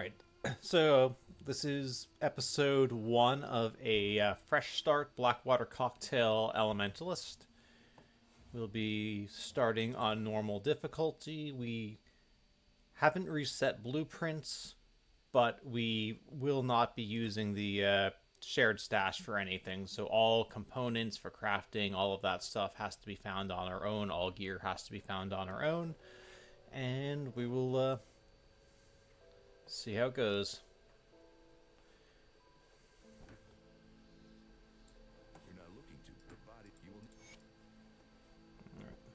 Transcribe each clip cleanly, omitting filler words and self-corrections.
Alright, so this is episode 1 of a fresh start Blackwater Cocktail Elementalist. We'll be starting on normal difficulty. We haven't reset blueprints, but we will not be using the shared stash for anything. So all components for crafting, all of that stuff has to be found on our own. All gear has to be found on our own. And we will see how it goes.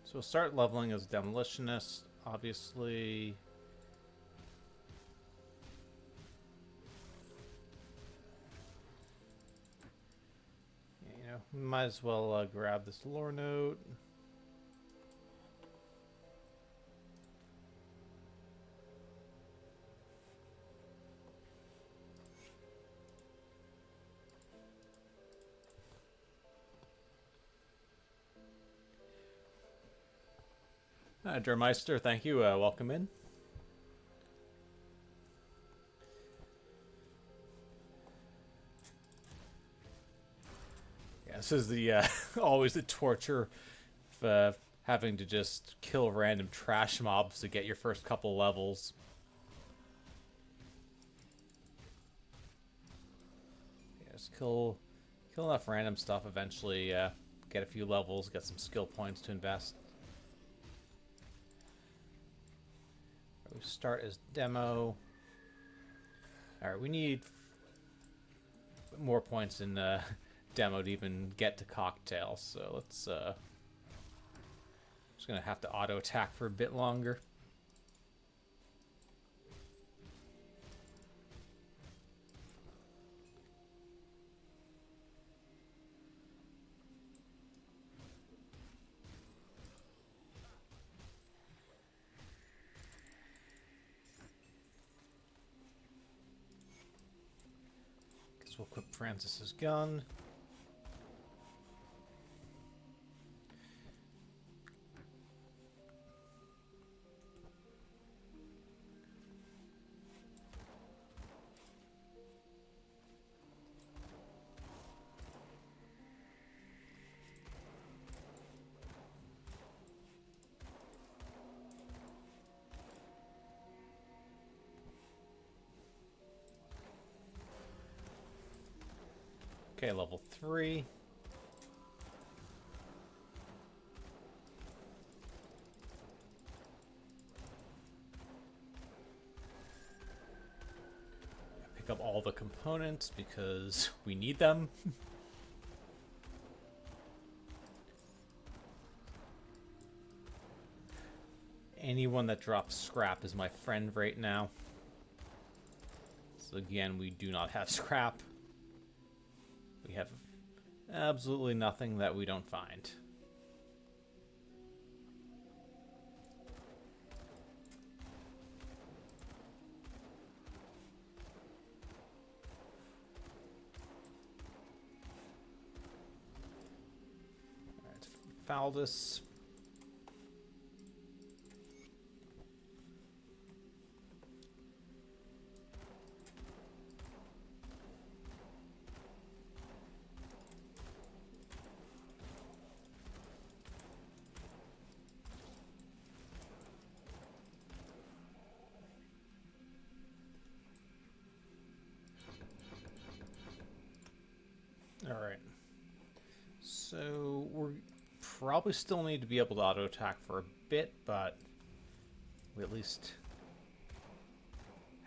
So we'll start leveling as Demolitionist, obviously. You know, might as well grab this lore note. Dermeister, thank you. Welcome in. Yeah, this is the always the torture of having to just kill random trash mobs to get your first couple levels. Yeah, just kill enough random stuff. Eventually, get a few levels, get some skill points to invest. We start as demo. Alright, we need more points in demo to even get to cocktail, so let's just gonna have to auto attack for a bit longer. We'll equip Francis's gun. Okay, level 3. Pick up all the components because we need them. Anyone that drops scrap is my friend right now. So again, we do not have scrap. We have absolutely nothing that we don't find. Alright, Faldus. Alright. So, we're probably still need to be able to auto-attack for a bit, but we at least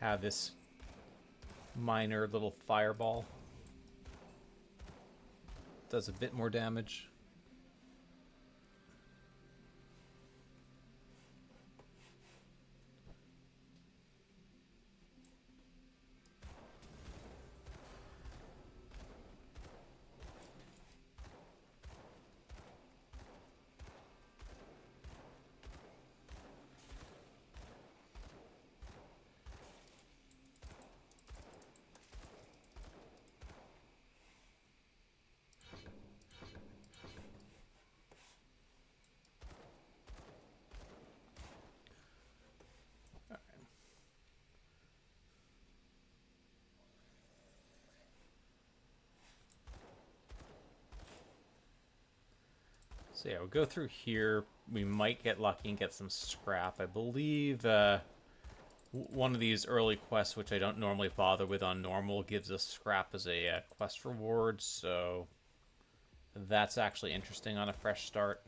have this minor little fireball. Does a bit more damage. So yeah, we'll go through here. We might get lucky and get some scrap. I believe one of these early quests, which I don't normally bother with on normal, gives us scrap as a quest reward, so that's actually interesting on a fresh start.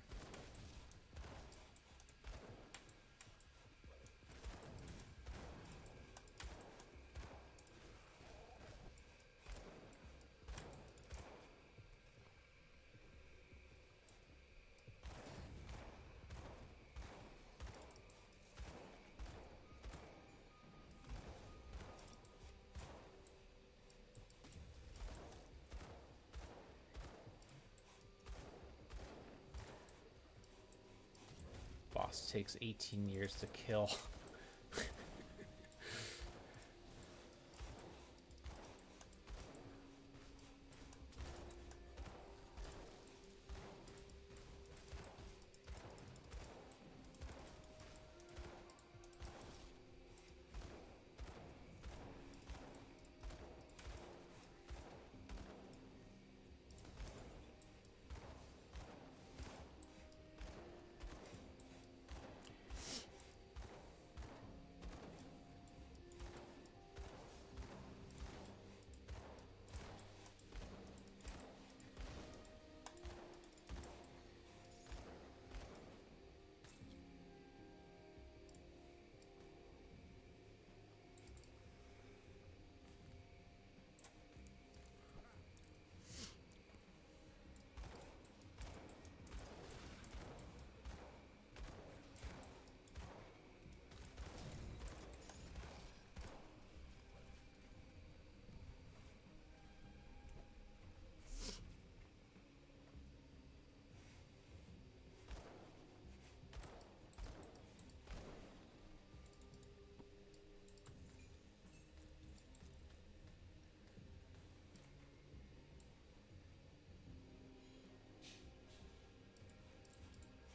Boss takes 18 years to kill.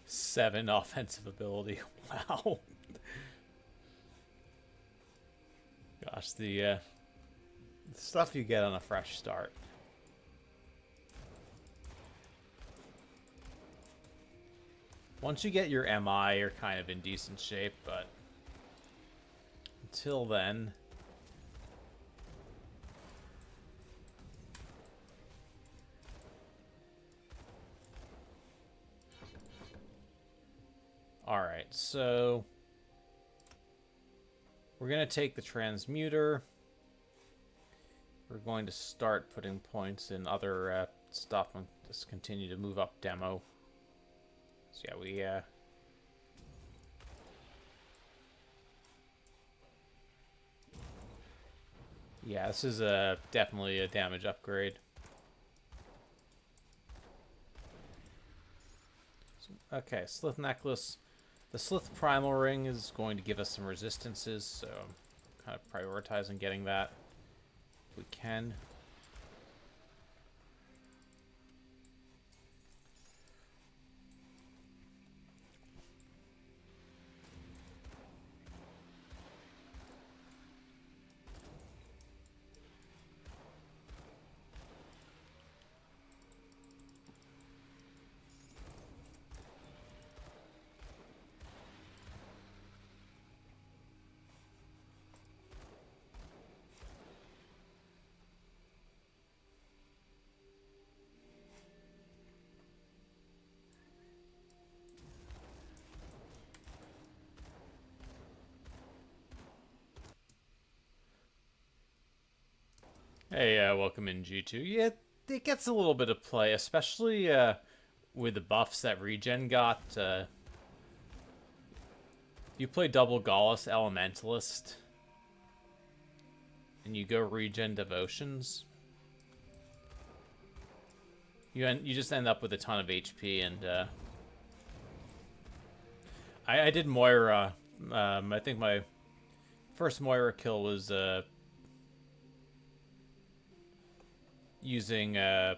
Seven offensive ability. Wow. Gosh, the stuff you get on a fresh start. Once you get your MI, you're kind of in decent shape, but until then... Alright, so... we're going to take the transmuter. We're going to start putting points in other stuff and just continue to move up demo. So yeah, we... yeah, this is definitely a damage upgrade. Okay, Slith Necklace. The Slith Primal Ring is going to give us some resistances, so I'm kind of prioritizing getting that if we can. Hey, welcome in G2. Yeah, it gets a little bit of play, especially with the buffs that Regen got. You play double Gaullus Elementalist, and you go Regen Devotions. You just end up with a ton of HP, and I did Moira. I think my first Moira kill was using a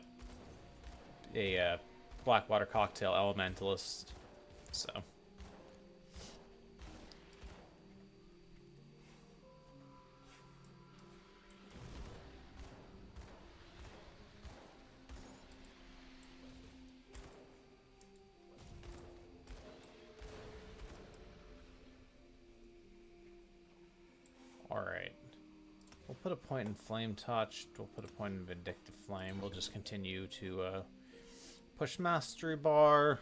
Blackwater Cocktail Elementalist, so... Alright. We'll put a point in Flame Touch. We'll put a point in Vindictive Flame. We'll just continue to push Mastery Bar.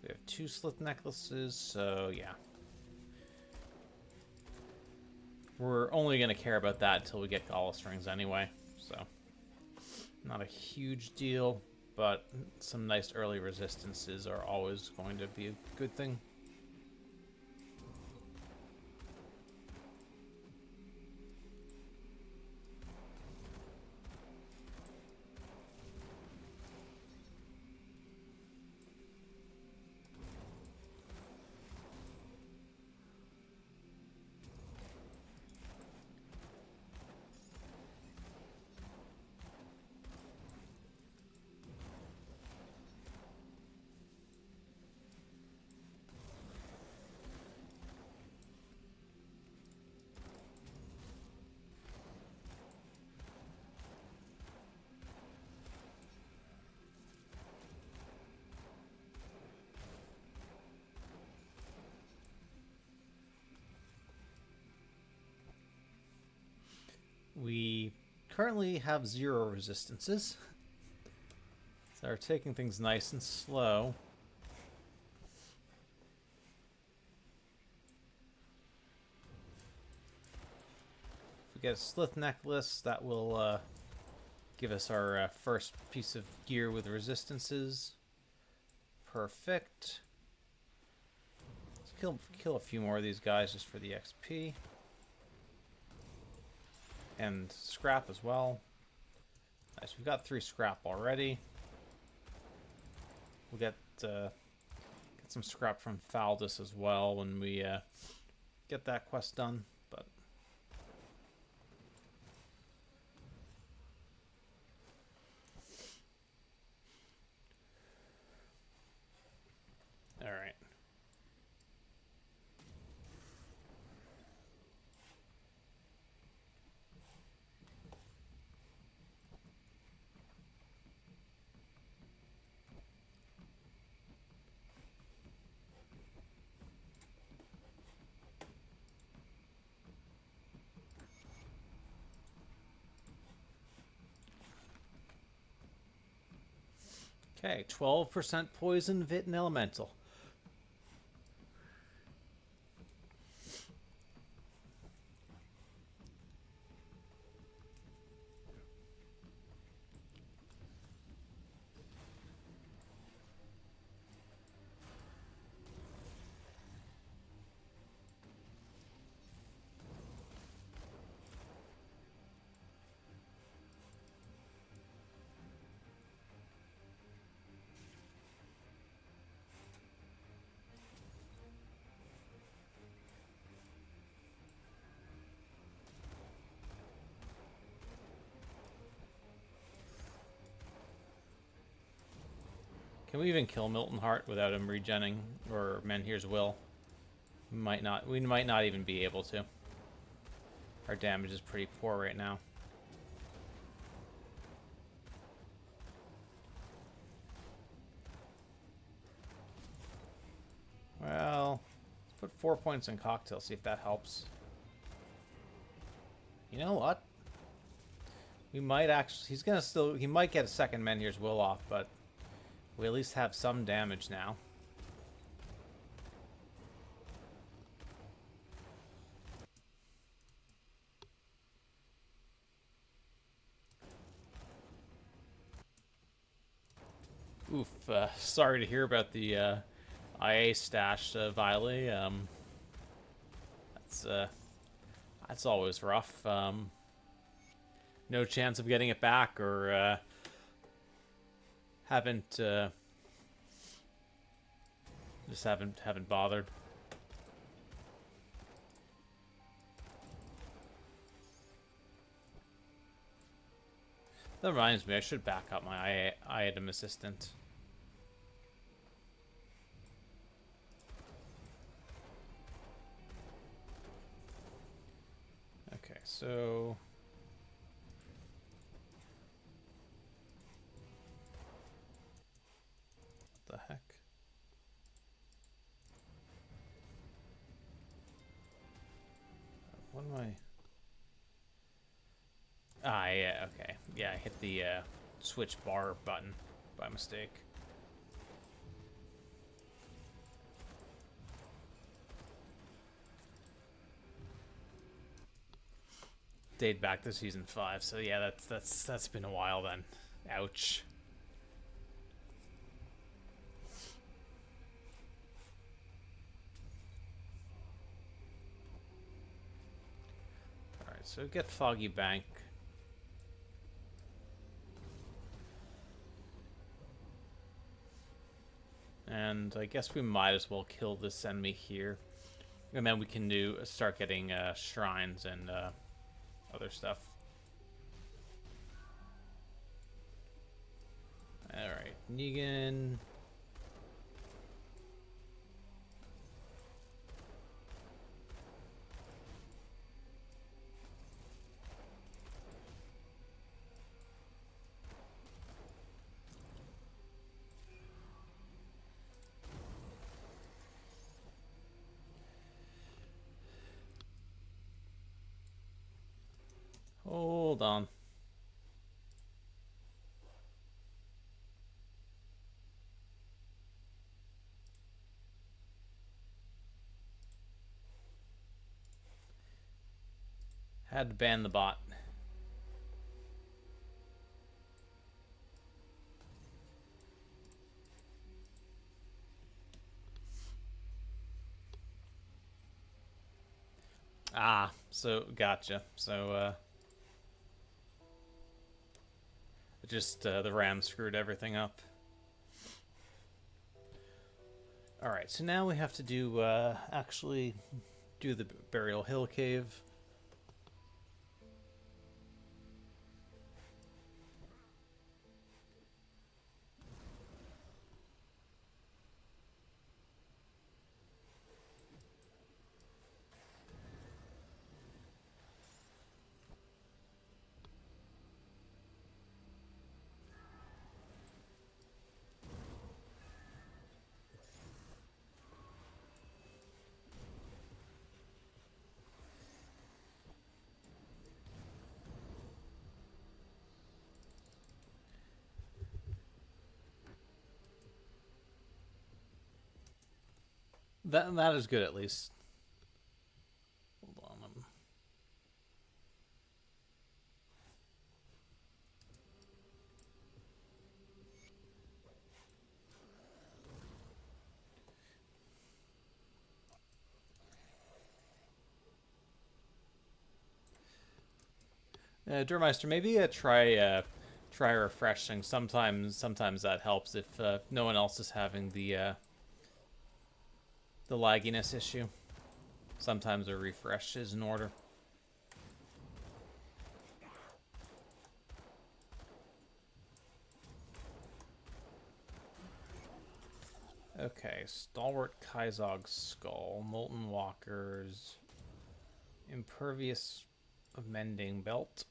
We have 2 Slith Necklaces, so yeah. We're only going to care about that until we get Gallus Rings anyway, so not a huge deal, but some nice early resistances are always going to be a good thing. We currently have 0 resistances, so we're taking things nice and slow. If we get a Slith Necklace, that will give us our first piece of gear with resistances. Perfect. Let's kill a few more of these guys just for the XP. And scrap as well. Nice, we've got 3 scrap already. We'll get some scrap from Faldus as well when we get that quest done. But all right. Okay, 12% poison, Vit, and Elemental. Can we even kill Milton Heart without him regenning or Menhir's Will? We might not even be able to. Our damage is pretty poor right now. Well, let's put 4 points in Cocktail, see if that helps. You know what? We might actually... He might get a second Menhir's Will off, but we at least have some damage now. Oof, sorry to hear about the IA stash, Viley. That's always rough. No chance of getting it back, or just haven't bothered. That reminds me, I should back up my item assistant. Okay, so what the heck? What am I? Ah, yeah, okay. Yeah, I hit the switch bar button by mistake. Date back to season 5, so yeah, that's been a while then. Ouch. Alright, so get Foggy Bank. And I guess we might as well kill this enemy here. And then we can start getting shrines and other stuff. Alright, Negan. Hold on. Had to ban the bot. Ah, so gotcha. So just the RAM screwed everything up. Alright, so now we have to do actually do the Burial Hill Cave. That is good at least. Hold on. Durmeister, maybe try refreshing. Sometimes that helps if no one else is having the lagginess issue. Sometimes a refresh is in order. Okay, Stalwart Kaizog's Skull, Molten Walkers, Impervious Mending Belt.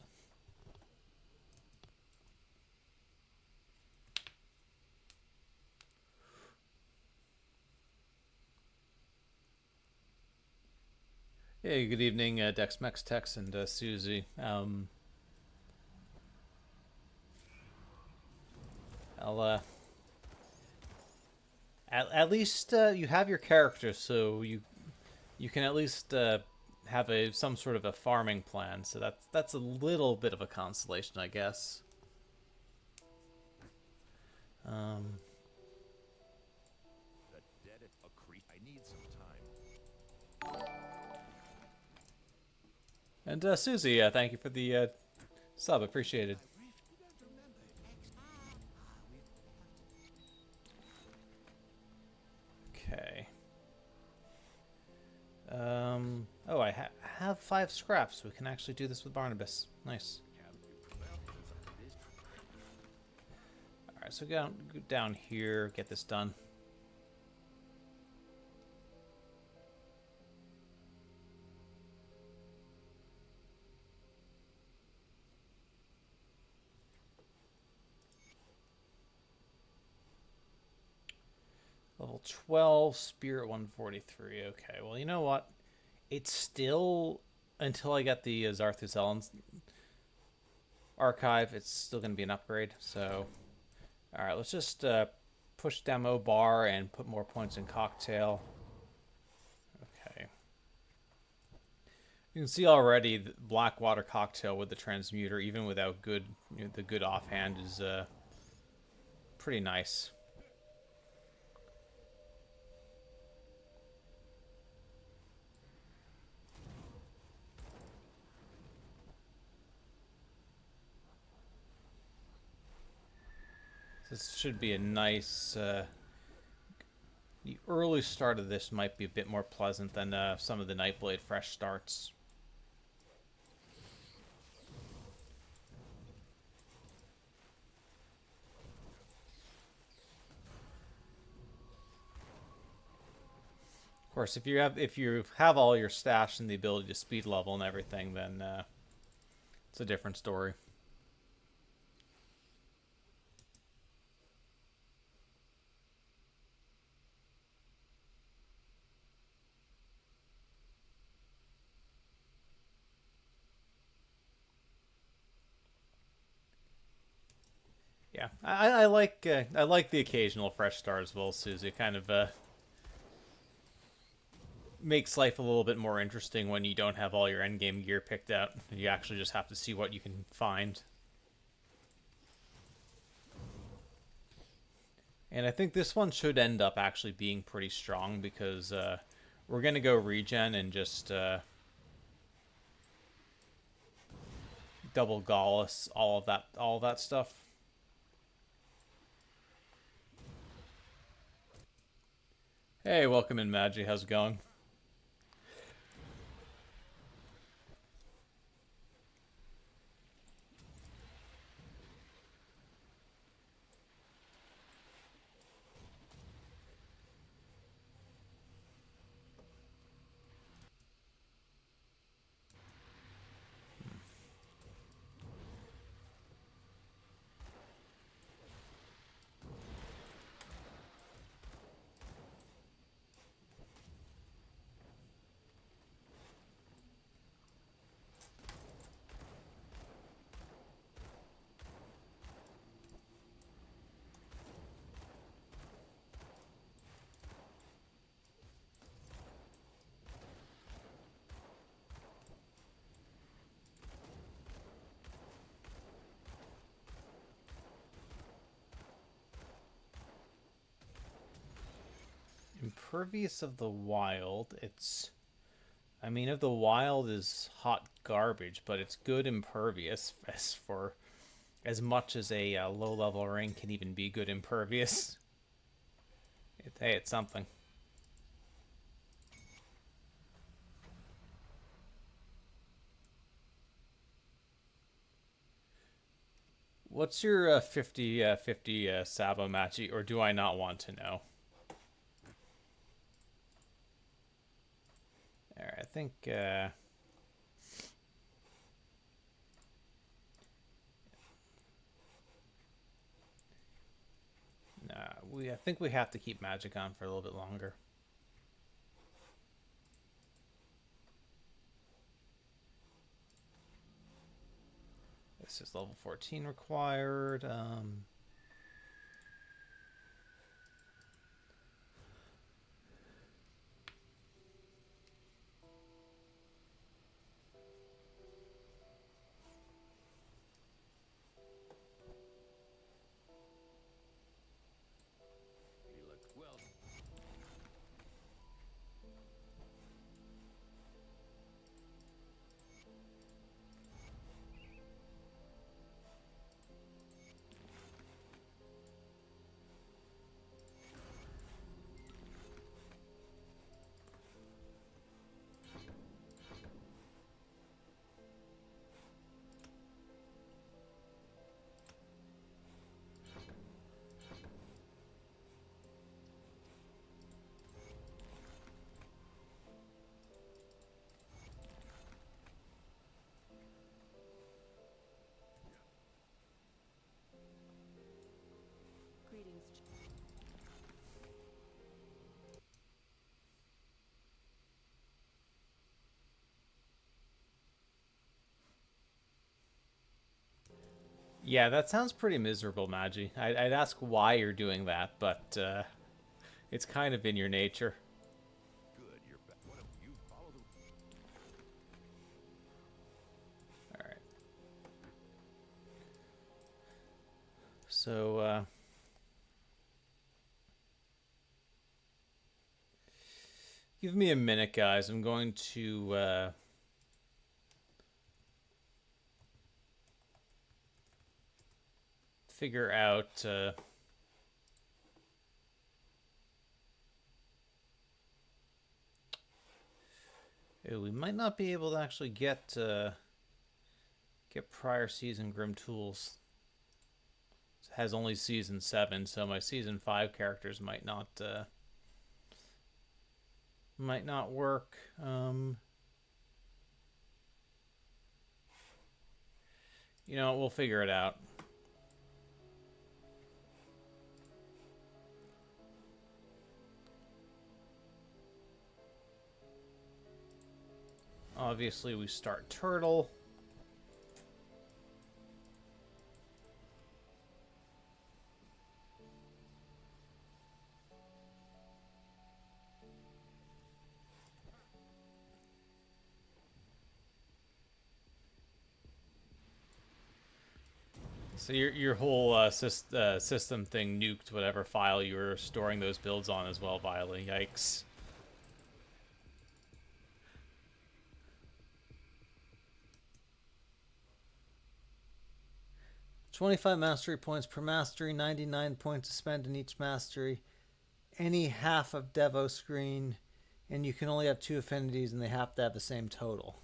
Hey, good evening, Dex Mex Tex and Susie. I'll at least you have your character, so you can at least have some sort of a farming plan. So that's a little bit of a consolation, I guess. And Susie, thank you for the sub. Appreciated. Okay. Oh, I have 5 scraps. We can actually do this with Barnabas. Nice. Alright, so go down here, get this done. Level 12, Spirit 143. Okay, well, you know what? It's still until I get the Zarthuzel's archive, it's still going to be an upgrade. So, all right, let's just push demo bar and put more points in cocktail. Okay. You can see already the Blackwater cocktail with the transmuter, even without good, the good offhand, is pretty nice. This should be a nice. The early start of this might be a bit more pleasant than some of the Nightblade fresh starts. Of course, if you have all your stash and the ability to speed level and everything, then it's a different story. Yeah, I like the occasional fresh start as well, Susie. It kind of makes life a little bit more interesting when you don't have all your endgame gear picked out. You actually just have to see what you can find. And I think this one should end up actually being pretty strong because we're gonna go regen and just double Gallus, all of that stuff. Hey, welcome in, Magi. How's it going? Impervious of the Wild. It's. I mean, if the Wild is hot garbage, but it's good impervious as for as much as a low level ring can even be good impervious. Hey, it's something. What's your 50 Sabo Machi, or do I not want to know? Alright, I think I think we have to keep magic on for a little bit longer. This is level 14 required. Yeah, that sounds pretty miserable, Magi. I'd ask why you're doing that, but it's kind of in your nature. Good, you're back. What have you follow the All right. So, give me a minute, guys. I'm going to figure out. We might not be able to actually get prior season Grim Tools. It has only season 7, so my season 5 characters might not work. You know, we'll figure it out. Obviously, we start Turtle. So your whole system thing nuked whatever file you were storing those builds on as well, Viola. Yikes. 25 mastery points per mastery, 99 points to spend in each mastery, any half of Devo screen, and you can only have 2 affinities and they have to have the same total.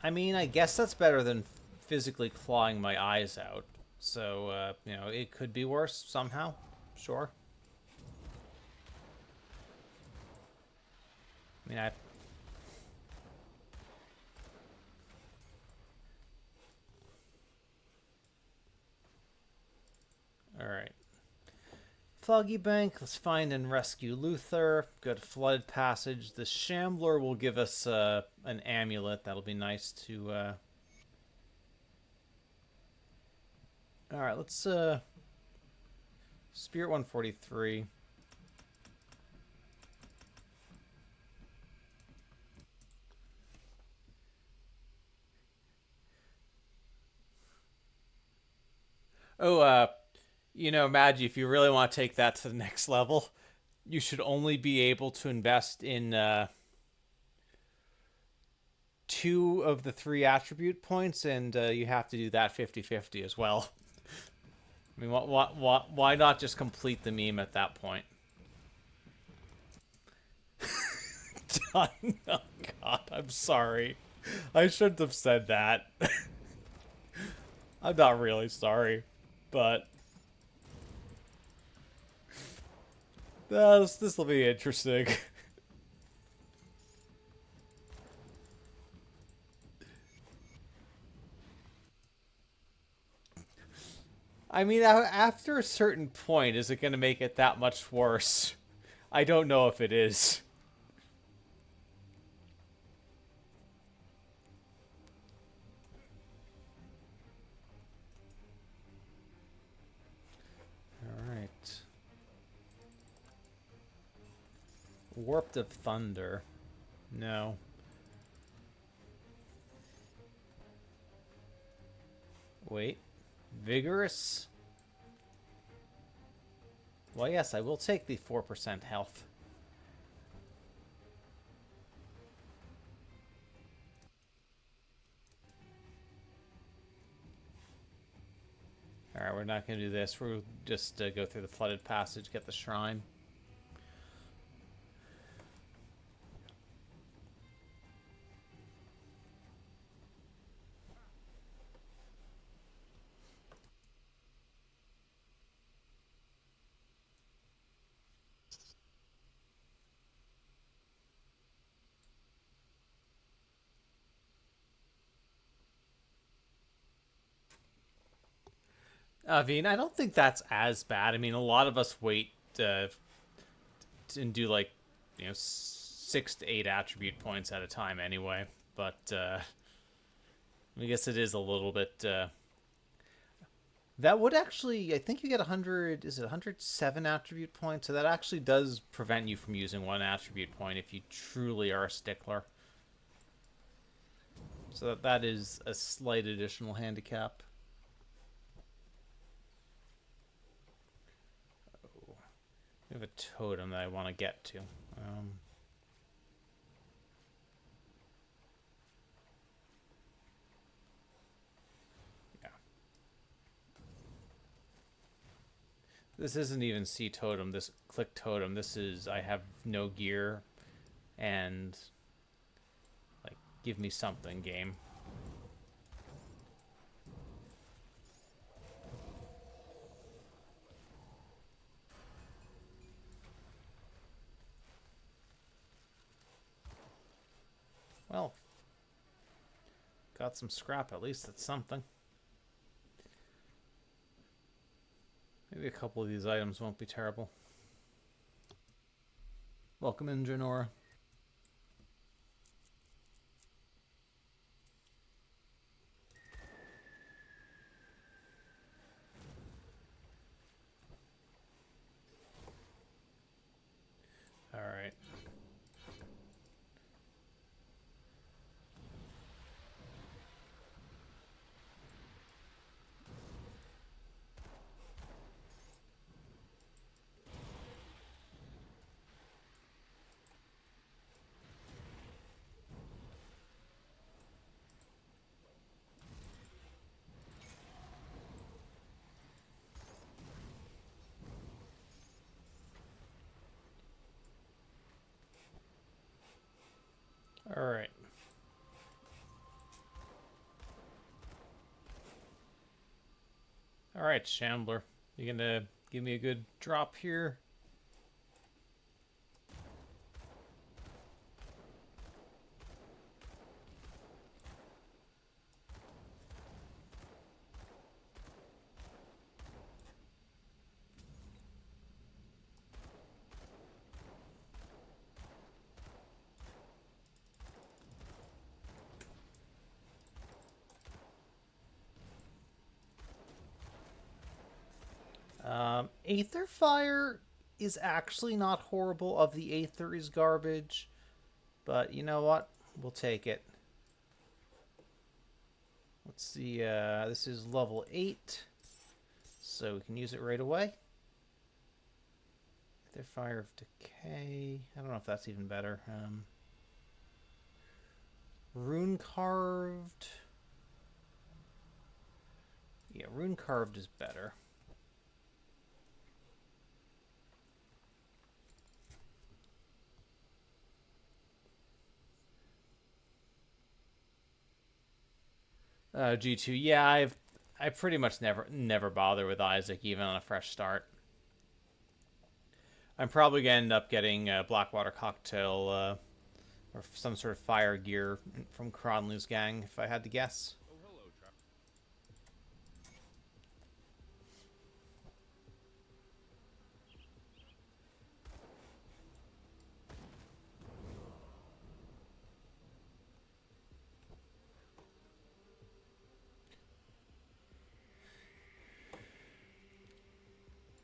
I mean, I guess that's better than physically clawing my eyes out. So, you know, it could be worse somehow. Sure. I mean, Alright. Foggy Bank, let's find and rescue Luther. Good Flooded Passage. The Shambler will give us an amulet. That'll be nice to... Alright, let's... Spirit 143. Oh, you know, Magi, if you really want to take that to the next level, you should only be able to invest in 2 of the 3 attribute points, and you have to do that 50-50 as well. I mean, why not just complete the meme at that point? Done. Oh, God, I'm sorry. I shouldn't have said that. I'm not really sorry, but this will be interesting. I mean, after a certain point, is it going to make it that much worse? I don't know if it is. All right. Warped of Thunder. No. Wait. Vigorous? Well, yes, I will take the 4% health. Alright, we're not going to do this. We'll just go through the Flooded Passage, get the shrine. I mean, I don't think that's as bad. I mean, a lot of us wait and do like, 6 to 8 attribute points at a time anyway. But I guess it is a little bit. That would actually, I think you get 100. Is it 107 attribute points? So that actually does prevent you from using one attribute point if you truly are a stickler. So that is a slight additional handicap. Oh, we have a totem that I want to get to. Yeah. This isn't even C totem. This click totem. This is I have no gear, and like give me something, game. Well, got some scrap, at least that's something. Maybe a couple of these items won't be terrible. Welcome in, Janora. Alright. Alright. Alright, Shambler. You gonna give me a good drop here? Aether Fire is actually not horrible. Of the Aether is garbage. But you know what? We'll take it. Let's see. This is level 8. So we can use it right away. Aether Fire of Decay. I don't know if that's even better. Rune Carved. Yeah, Rune Carved is better. G2. Yeah, I pretty much never bother with Isaac, even on a fresh start. I'm probably gonna end up getting a Blackwater Cocktail or some sort of fire gear from Cronley's gang, if I had to guess. Oh, hello, Trap.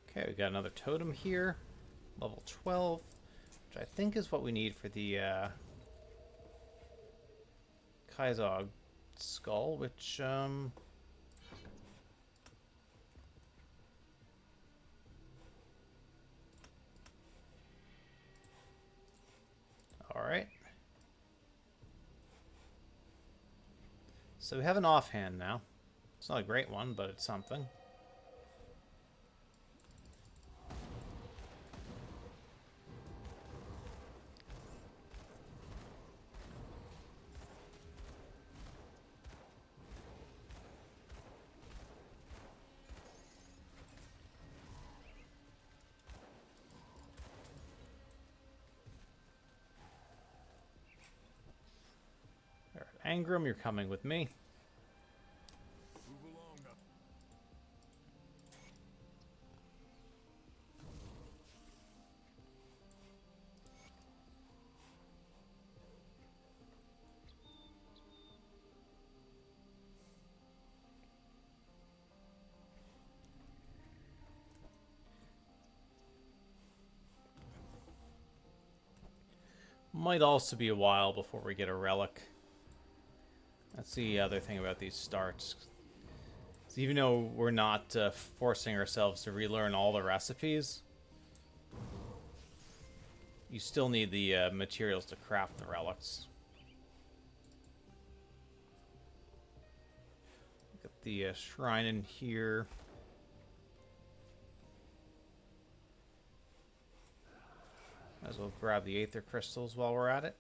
Okay, we got another totem here, level 12, which I think is what we need for the Kaizog skull, which all right. So we have an offhand now. It's not a great one, but it's something. Angram, you're coming with me. Move along now. Might also be a while before we get a relic. That's the other thing about these starts. So even though we're not forcing ourselves to relearn all the recipes, you still need the materials to craft the relics. Got the shrine in here. Might as well grab the aether crystals while we're at it.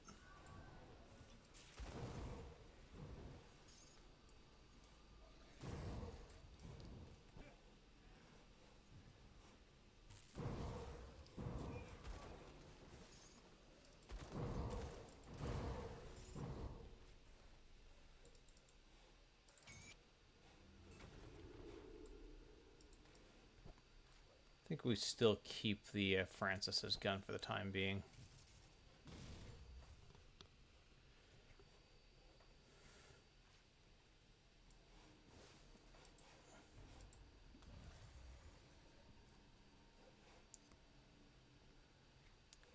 I think we still keep the Francis's gun for the time being.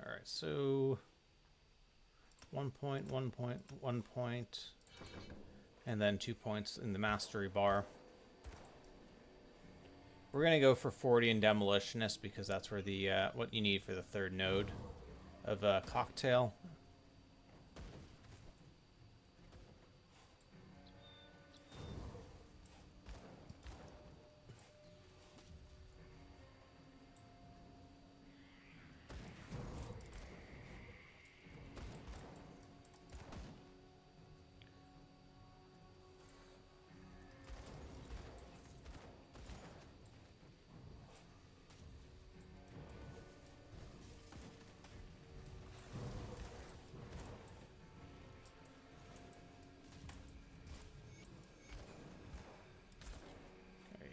Alright, so 1 point, 1 point, 1 point, and then 2 points in the mastery bar. We're going to go for 40 in Demolitionist because that's where the what you need for the third node of Cocktail.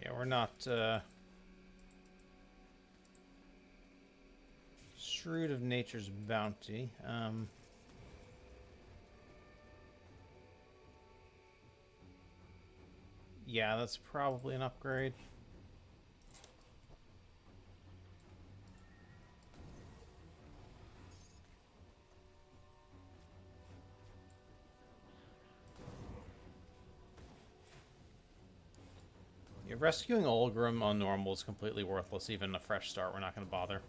Yeah, we're not shrewd of nature's bounty. Yeah, that's probably an upgrade. Yeah, rescuing Olgrim on normal is completely worthless. Even a fresh start, we're not going to bother.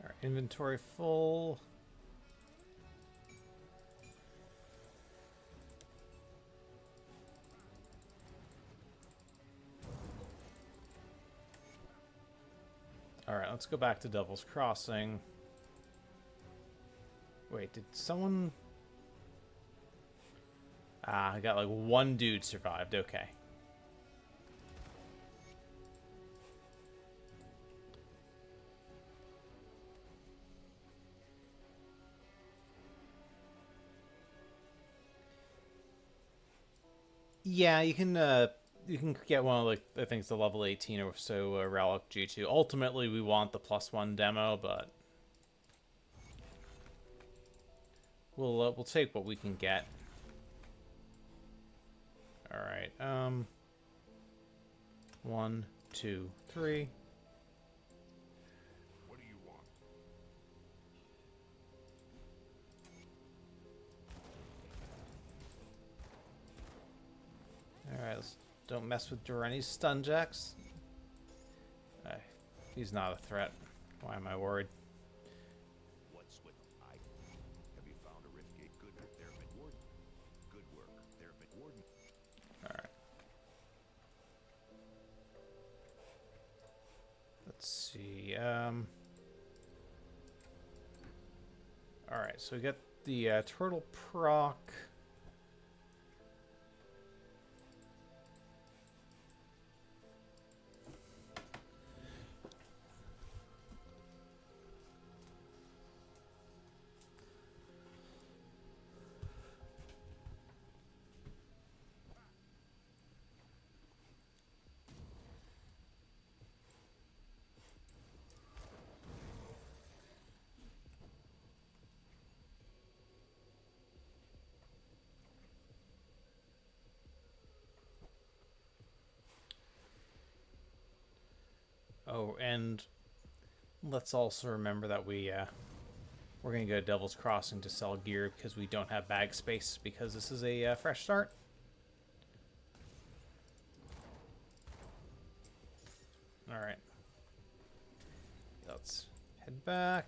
Alright, inventory full. Alright, let's go back to Devil's Crossing. Wait, did someone... Ah, I got like one dude survived, okay. Yeah, you can get one of, like, I think it's the level 18 or so relic G2. Ultimately, we want the +1 demo, but we'll take what we can get. All right. 1, 2, 3. What do you want? Don't mess with Durrani's stun jacks. He's not a threat. Why am I worried? What's with I? Have you found a rift gate? Good work there, Warden. Good work there, Warden. Alright. Let's see. Alright, so we got the turtle proc. Oh, and let's also remember that we're going to go to Devil's Crossing to sell gear because we don't have bag space because this is a fresh start. Alright. Let's head back.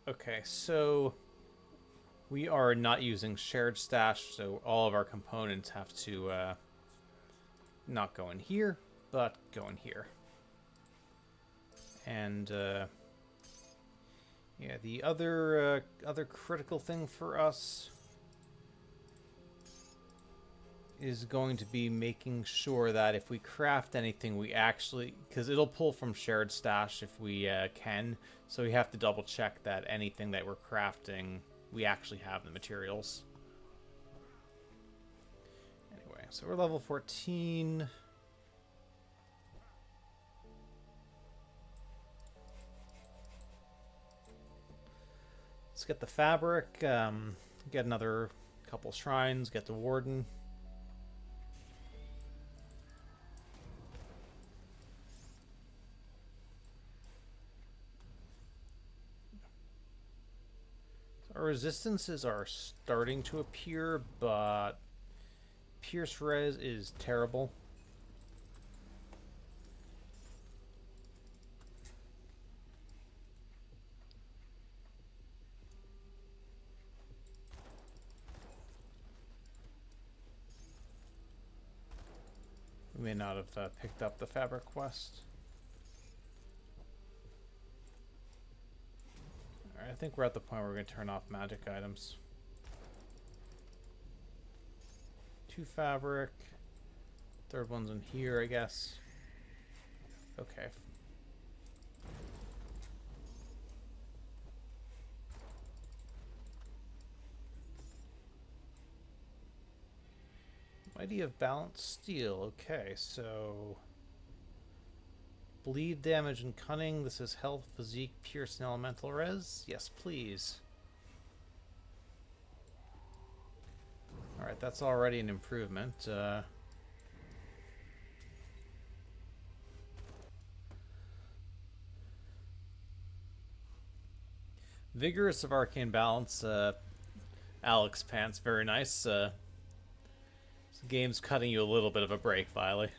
Okay, so we are not using shared stash, so all of our components have to not go in here, but go in here. And yeah, the other critical thing for us is going to be making sure that if we craft anything, we actually, because it'll pull from shared stash if we can, so we have to double check that anything that we're crafting, we actually have the materials. Anyway, so we're level 14. Let's get the fabric, get another couple shrines, get the warden. Our resistances are starting to appear, but Pierce Res is terrible. We may not have picked up the fabric quest. Alright, I think we're at the point where we're going to turn off magic items. 2 fabric. Third one's in here, I guess. Okay. Mighty of Balanced Steel. Okay, so bleed damage and cunning. This is health, physique, pierce, and elemental res. Yes, please. Alright, that's already an improvement. Vigorous of Arcane Balance. Alex Pants, very nice. This game's cutting you a little bit of a break, Viley.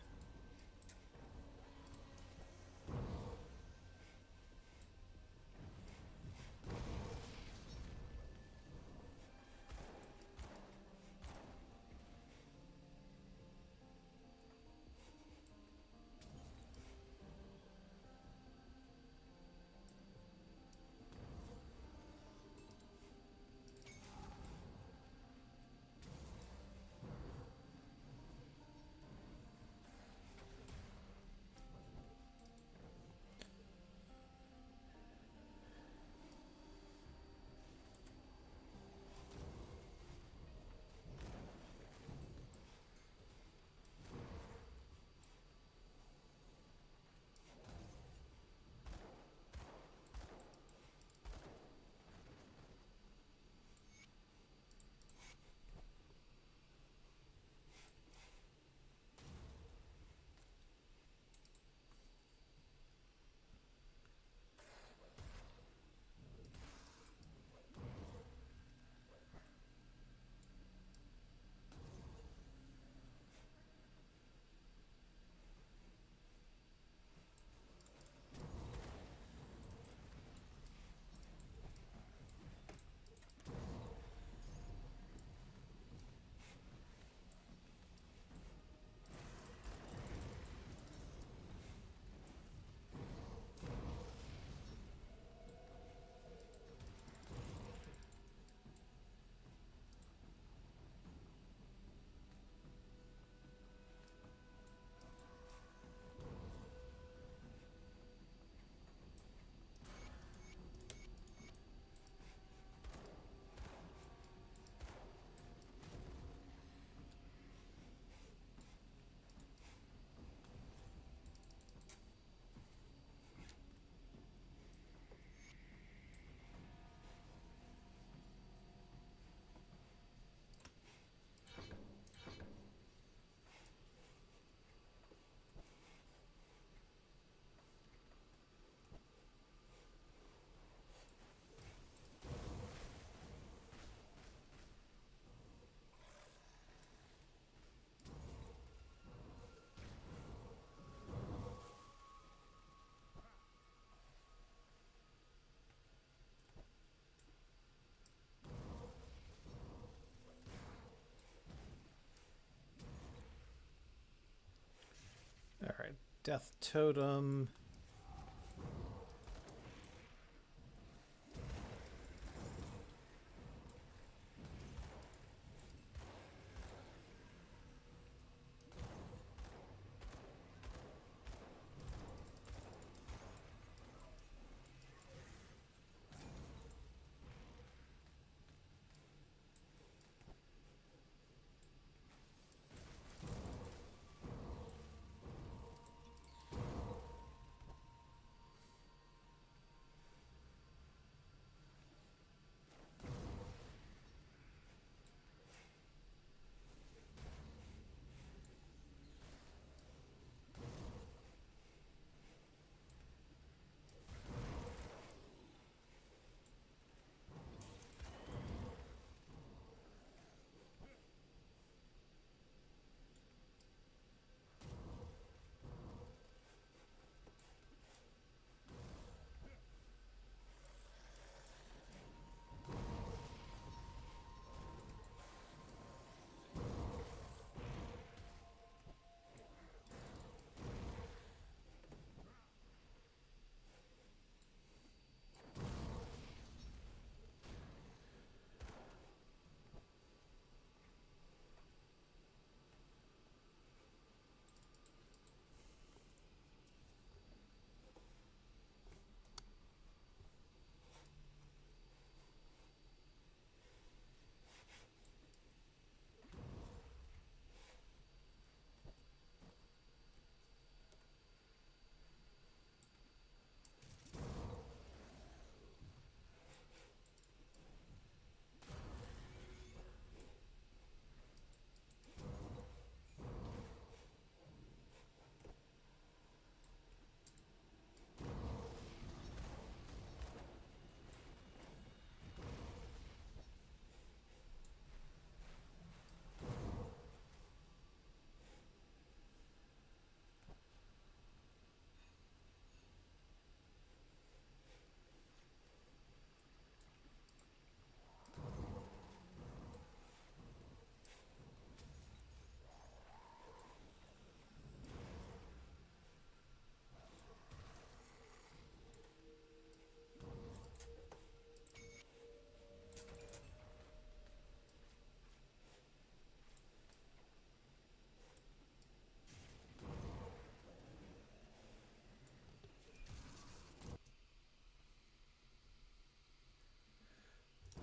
Death Totem.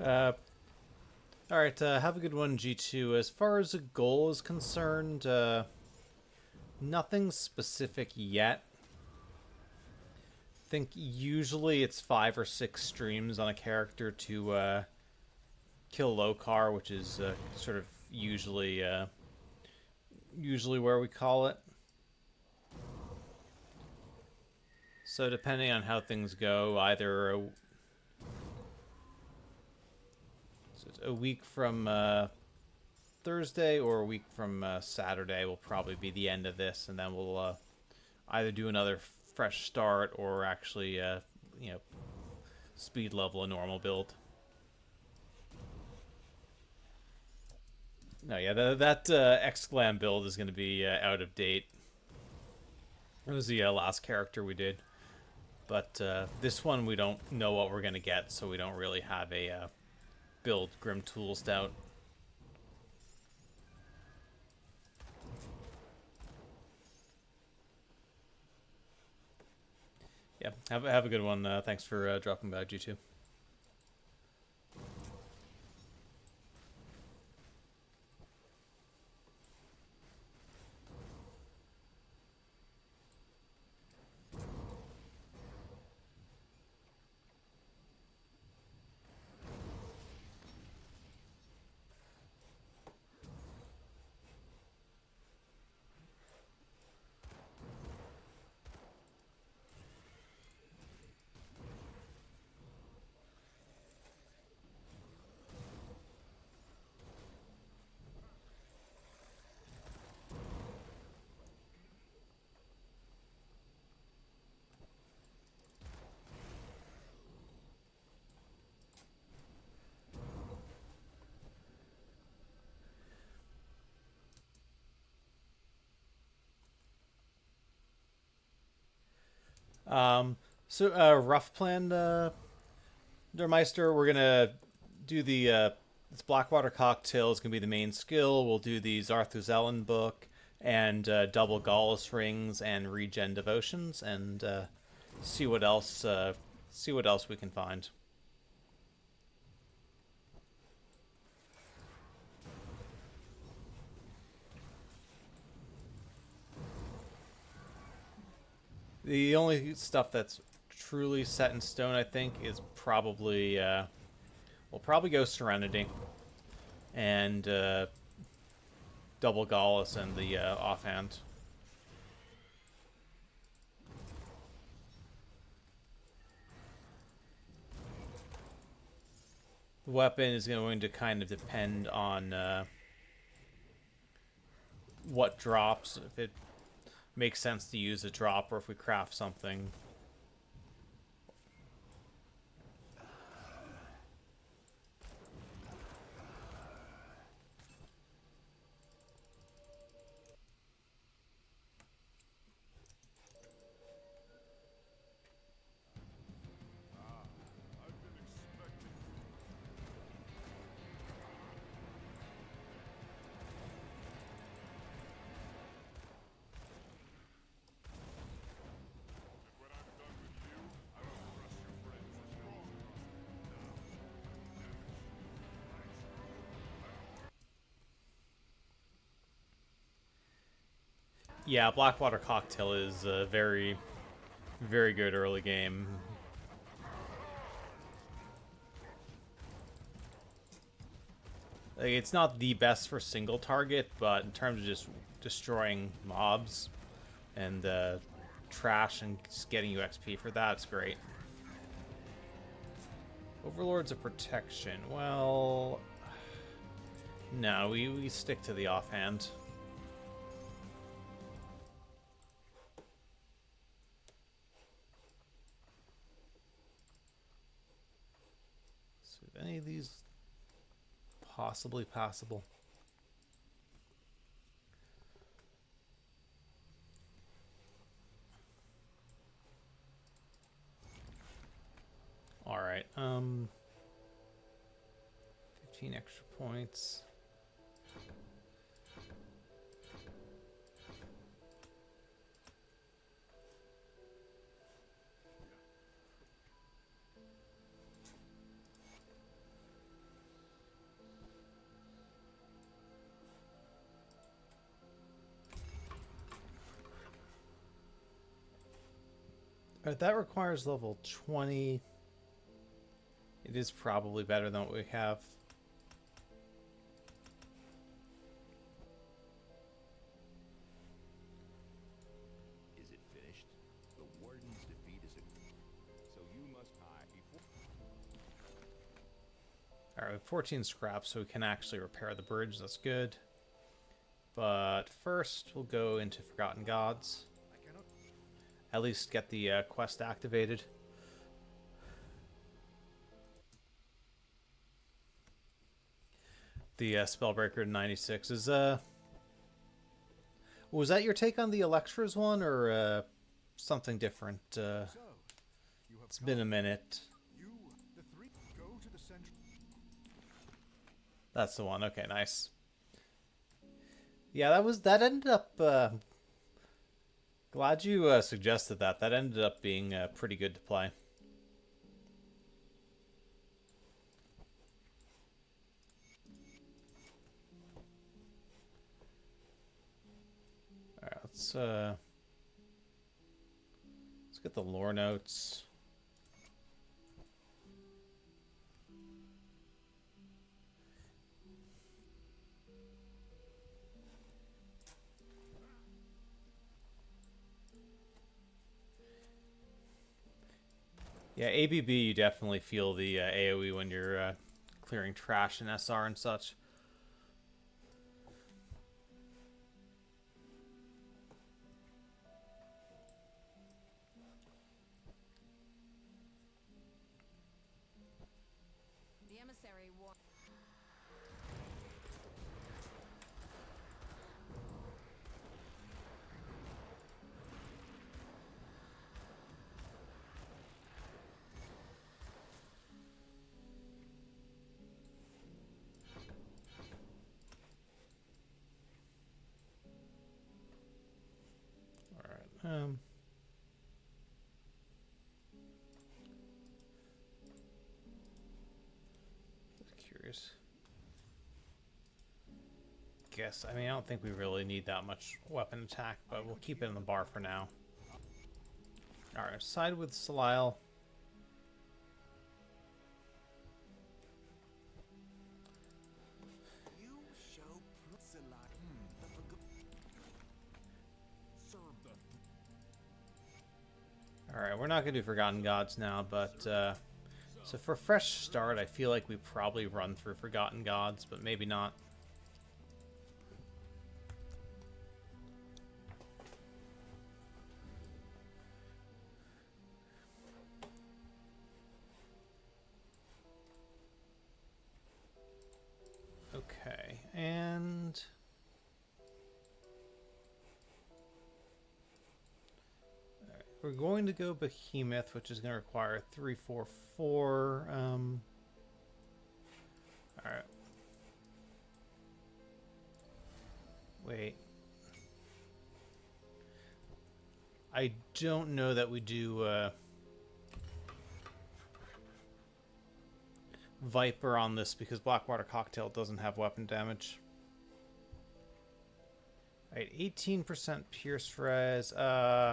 Uh, all right. Have a good one, G2. As far as a goal is concerned, nothing specific yet. Think usually it's 5 or 6 streams on a character to kill Lokar, which is sort of usually where we call it. So depending on how things go, either a week from Thursday or a week from Saturday will probably be the end of this, and then we'll either do another fresh start or actually, speed level a normal build. No, yeah, that Exclam build is going to be out of date. It was the last character we did. But this one we don't know what we're going to get, so we don't really have a build Grim Tool Stout. Yeah, have a good one. Thanks for dropping by, G2. Rough plan, Der Meister. We're gonna do the this Blackwater cocktail is gonna be the main skill. We'll do the Zarthuzelen book and double Gallus rings and regen devotions, and see what else we can find. The only stuff that's truly set in stone, I think, is probably we'll probably go Serenity and double Gallus and the offhand. The weapon is going to kind of depend on what drops, if it makes sense to use a drop or if we craft something. Yeah, Blackwater Cocktail is a very, very good early game. Like, it's not the best for single target, but in terms of just destroying mobs and trash and just getting you XP for that, it's great. Overlords of Protection. Well, no, we stick to the offhand. So, if any of these possibly passable? All right. 15 extra points. That requires level 20. It is probably better than what we have. Is it finished? The warden's defeat is a... So you must before... Alright, we have 14 scraps, so we can actually repair the bridge. That's good. But first, we'll go into Forgotten Gods. At least get the quest activated. The Spellbreaker 96 is was that your take on the Electras one, or something different? It's been a minute. That's the one. Okay, nice. Yeah, that ended up. Glad you suggested that. That ended up being pretty good to play. All right, let's get the lore notes. Yeah, ABB, you definitely feel the AoE when you're clearing trash in SR and such. The emissary war. Pierce. Guess, I mean, I don't think we really need that much weapon attack, but we'll keep it in the bar for now. Alright, side with Salile. You show serve the Alright, we're not going to do Forgotten Gods now, but, so for a fresh start, I feel like we probably run through Forgotten Gods, but maybe not. Okay, and... Alright, we're going to go Behemoth, which is going to require 3-4-4. Alright. Wait. I don't know that we do Viper on this because Blackwater Cocktail doesn't have weapon damage. Alright, 18% Pierce Res. Okay,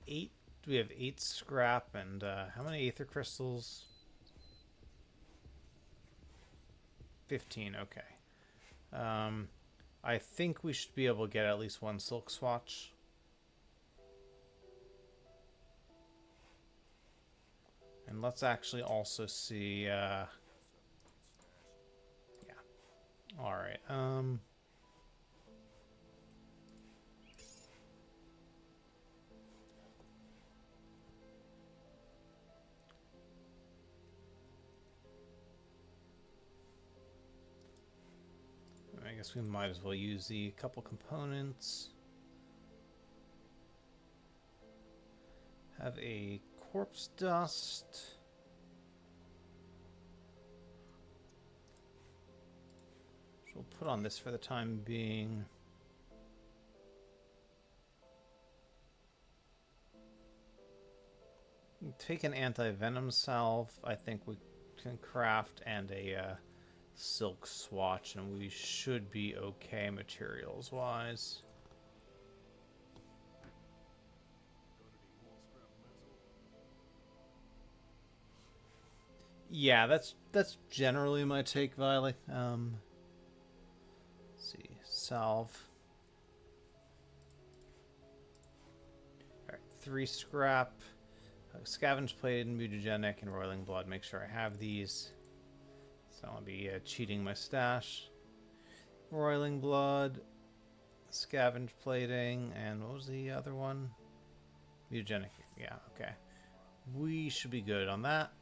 8. We have 8 scrap and how many Aether Crystals? 15, okay. I think we should be able to get at least one Silk Swatch. And let's actually also see, yeah. Alright, I guess we might as well use the couple components. Have a corpse dust. So we'll put on this for the time being. Take an anti-venom salve. I think we can craft, and a silk swatch, and we should be okay materials wise. Yeah, that's generally my take, Violet. Let's see, salve. All right, 3 scrap, scavenge plated, mutagenic, and roiling blood. Make sure I have these. So I'll be cheating my stash. Roiling blood, scavenge plating, and what was the other one? Mutagenic. Yeah, okay. We should be good on that.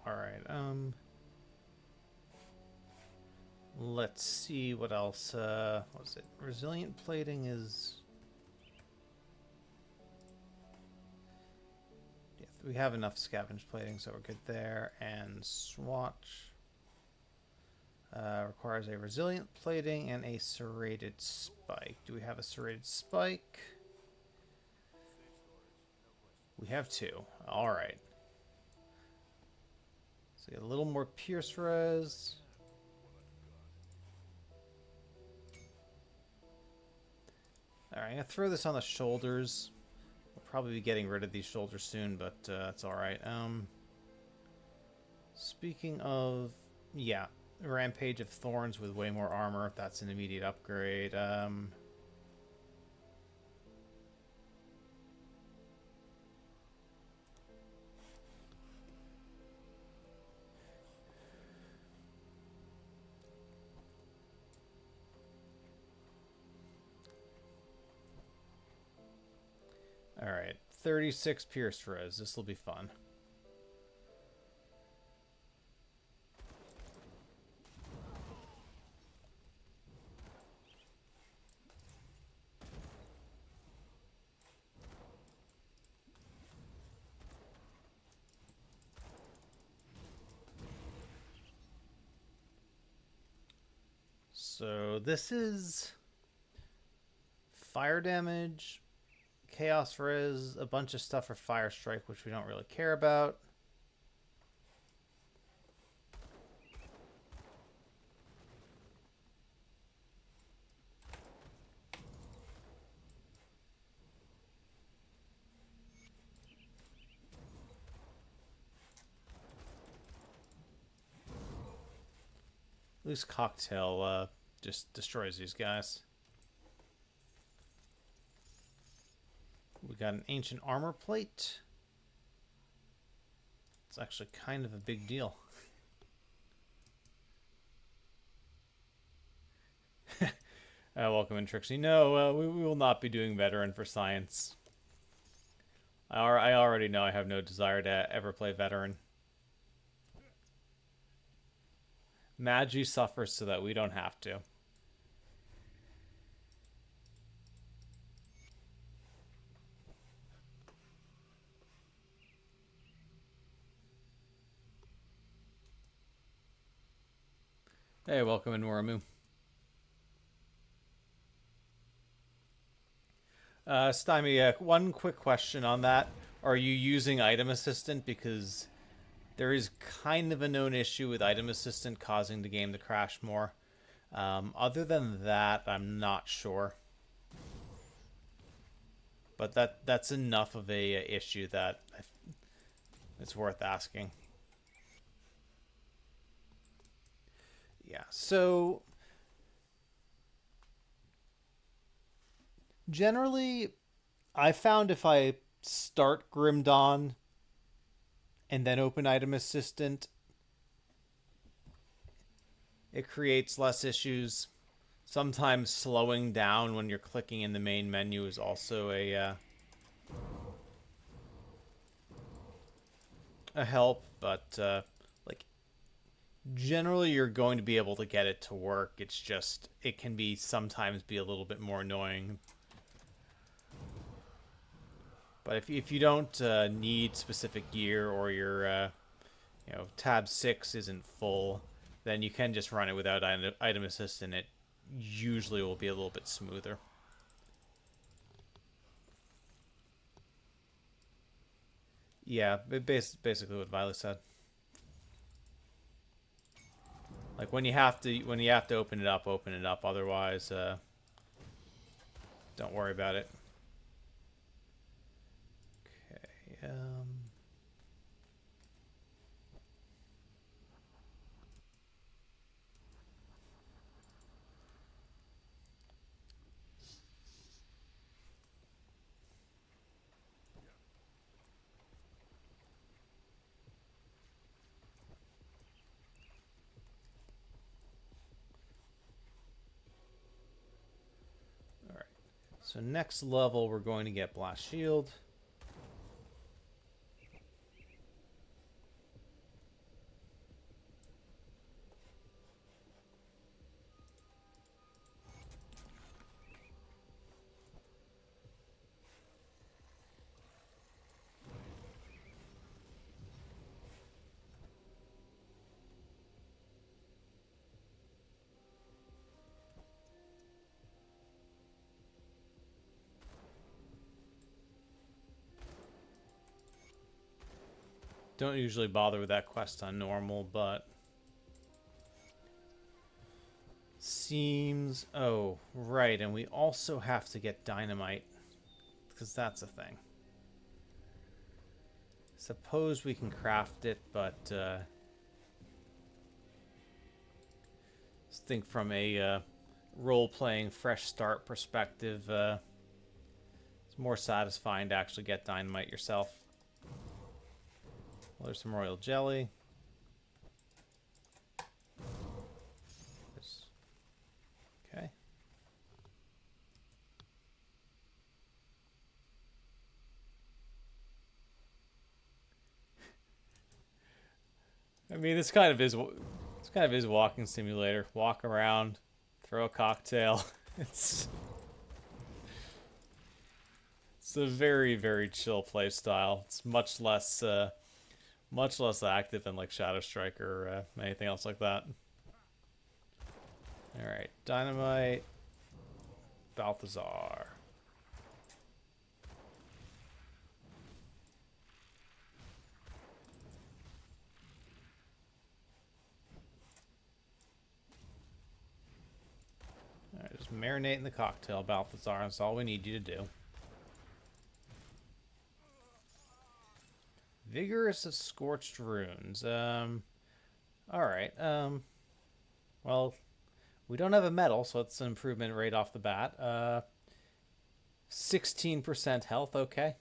Alright, let's see what else, what was it? Resilient plating is... Yeah, we have enough scavenge plating, so we're good there. And swatch requires a resilient plating and a serrated spike. Do we have a serrated spike? We have 2. Alright. So get a little more pierce res. Alright, I'm going to throw this on the shoulders. We'll probably be getting rid of these shoulders soon, but that's alright. Speaking of, yeah, Rampage of Thorns with way more armor. That's an immediate upgrade. Alright, 36 pierce res. This will be fun. So this is fire damage, chaos res, a bunch of stuff for fire strike, which we don't really care about. Loose cocktail just destroys these guys. We got an ancient armor plate. It's actually kind of a big deal. Welcome in, Trixie. No, we will not be doing veteran for science. I already know I have no desire to ever play veteran. Magi suffers so that we don't have to. Hey, welcome in, Moramu. Stymie, one quick question on that. Are you using Item Assistant? Because there is kind of a known issue with Item Assistant causing the game to crash more. Other than that, I'm not sure. But that's enough of a issue that it's worth asking. Yeah, so generally, I found if I start Grim Dawn and then open Item Assistant, it creates less issues. Sometimes slowing down when you're clicking in the main menu is also a help, but like generally you're going to be able to get it to work. It's just it can be sometimes be a little bit more annoying. But if you don't need specific gear, or your tab 6 isn't full, then you can just run it without item assist, and it usually will be a little bit smoother. Yeah, basically what Violet said. Like when you have to open it up, open it up. Otherwise, don't worry about it. Okay. So next level, we're going to get Blast Shield. Don't usually bother with that quest on normal, but seems... Oh, right, and we also have to get dynamite, because that's a thing. Suppose we can craft it, but let's think from a role-playing fresh start perspective. It's more satisfying to actually get dynamite yourself. Well, there's some royal jelly. Okay. I mean, this kind of is walking simulator. Walk around, throw a cocktail. It's a very, very chill play style. It's much less active than like Shadow Strike or anything else like that. Alright, dynamite. Balthazar. Alright, just marinate in the cocktail, Balthazar. That's all we need you to do. Vigorous of Scorched Runes. Alright, well, we don't have a metal, so it's an improvement right off the bat. 16% health, okay.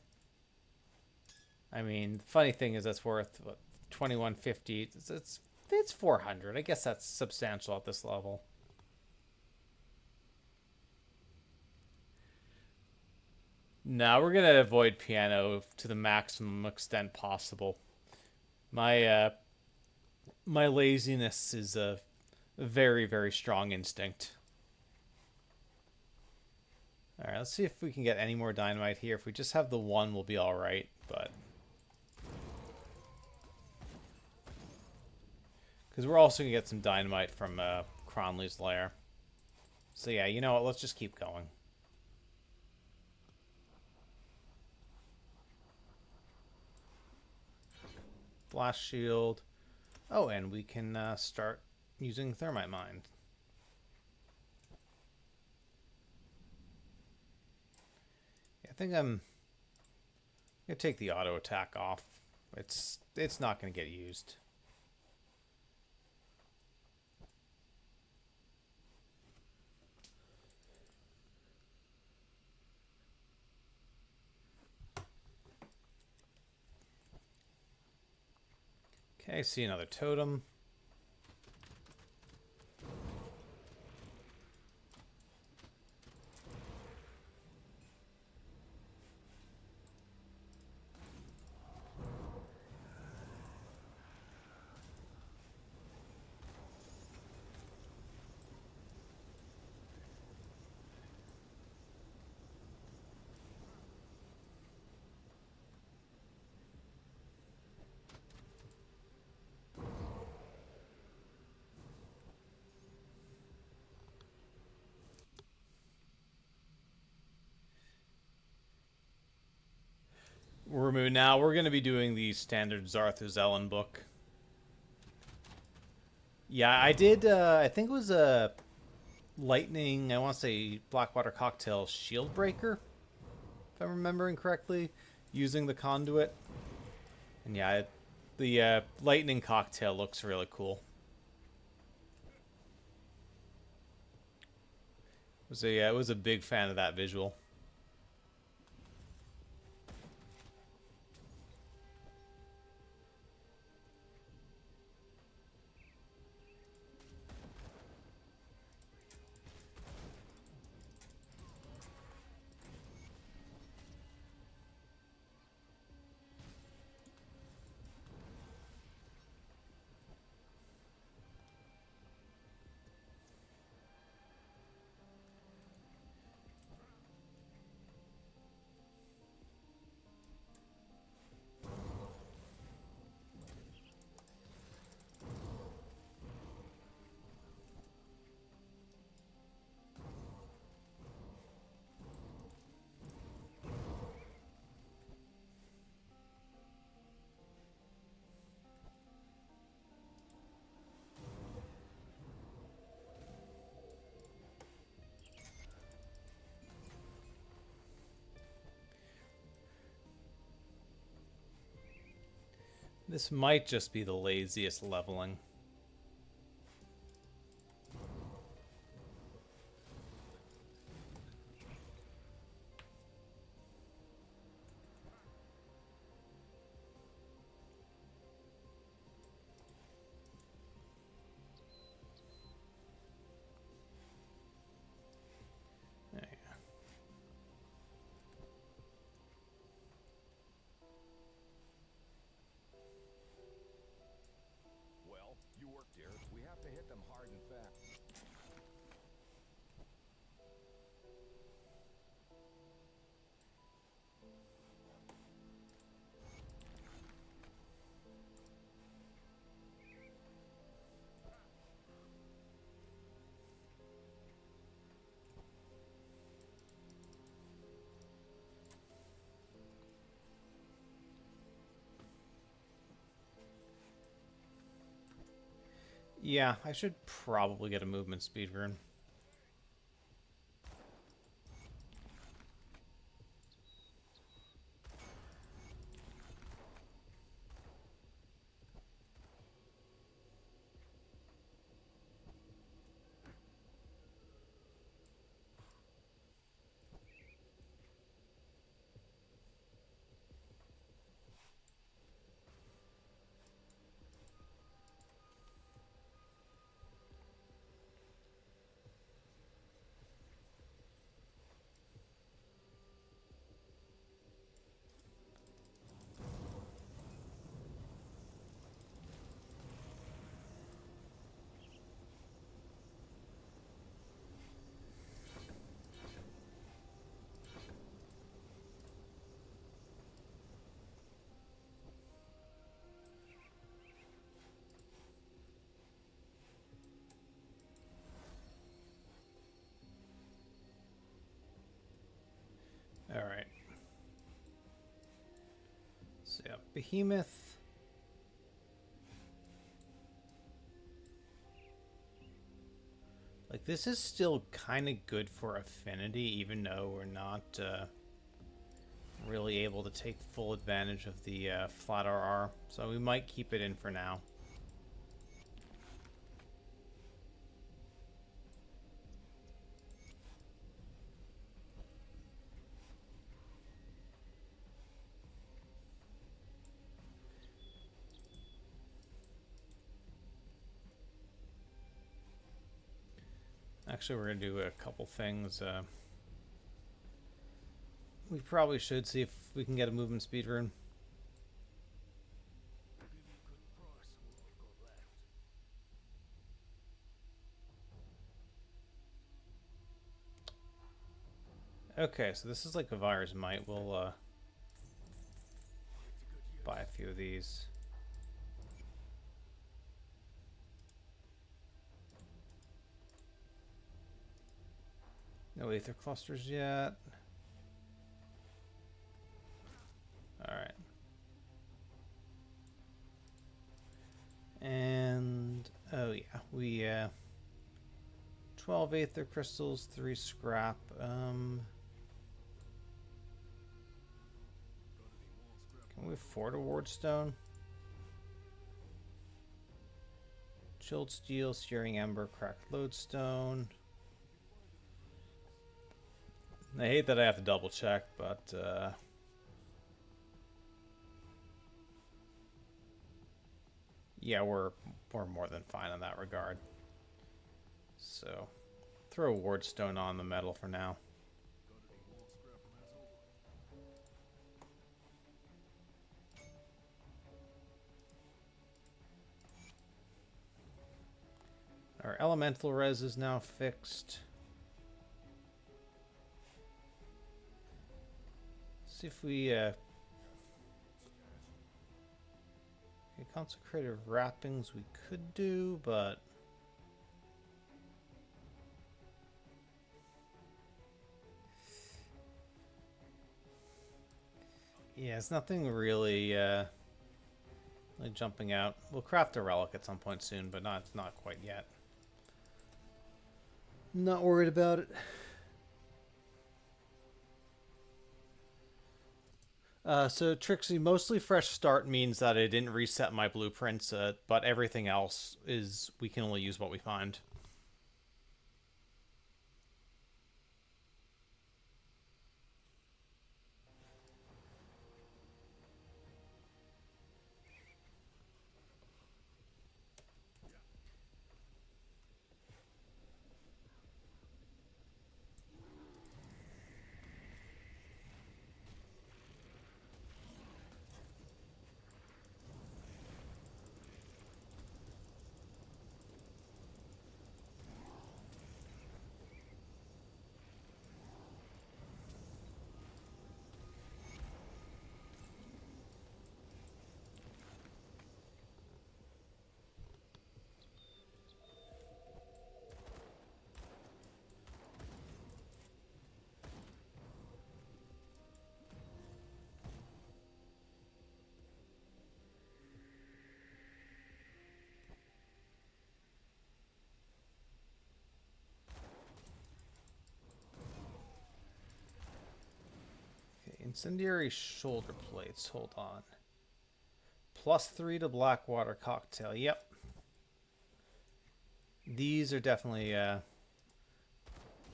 I mean, the funny thing is that's worth what, 2150. It's 400. I guess that's substantial at this level. Now we're gonna avoid piano to the maximum extent possible. My my laziness is a very, very strong instinct. All right, let's see if we can get any more dynamite here. If we just have the one, we'll be all right. But because we're also gonna get some dynamite from Cronley's lair. So yeah, you know what? Let's just keep going. Blast shield. Oh, and we can start using thermite mine. I think I'm gonna take the auto attack off. It's not gonna get used. Okay, see another totem. Now we're going to be doing the standard Zarthuzelen book. Yeah, I did, I think it was a lightning, I want to say Blackwater Cocktail Shield Breaker, if I'm remembering correctly, using the conduit. And yeah, the lightning cocktail looks really cool. I was a big fan of that visual. This might just be the laziest leveling. There you go. Well, you work, dear. We have to hit them hard and fast. Yeah, I should probably get a movement speed rune. Alright. So yeah, Behemoth. Like, this is still kind of good for affinity, even though we're not really able to take full advantage of the flat RR. So we might keep it in for now. Actually, we're going to do a couple things. We probably should see if we can get a movement speed rune. Okay, so this is like a virus might. We'll buy a few of these. No aether clusters yet. Alright. And oh yeah, we 12 aether crystals, 3 scrap. Can we afford a ward stone? Chilled steel, searing ember, cracked lodestone. I hate that I have to double check, but yeah, we're more than fine in that regard. So throw a ward stone on the metal for now. Our elemental res is now fixed. See if we consecrated wrappings we could do, but yeah, it's nothing really really jumping out. We'll craft a relic at some point soon, but not quite yet. Not worried about it. So Trixie, mostly fresh start means that I didn't reset my blueprints, but everything else is we can only use what we find. Incendiary shoulder plates. Hold on. +3 to Blackwater cocktail. Yep. These are definitely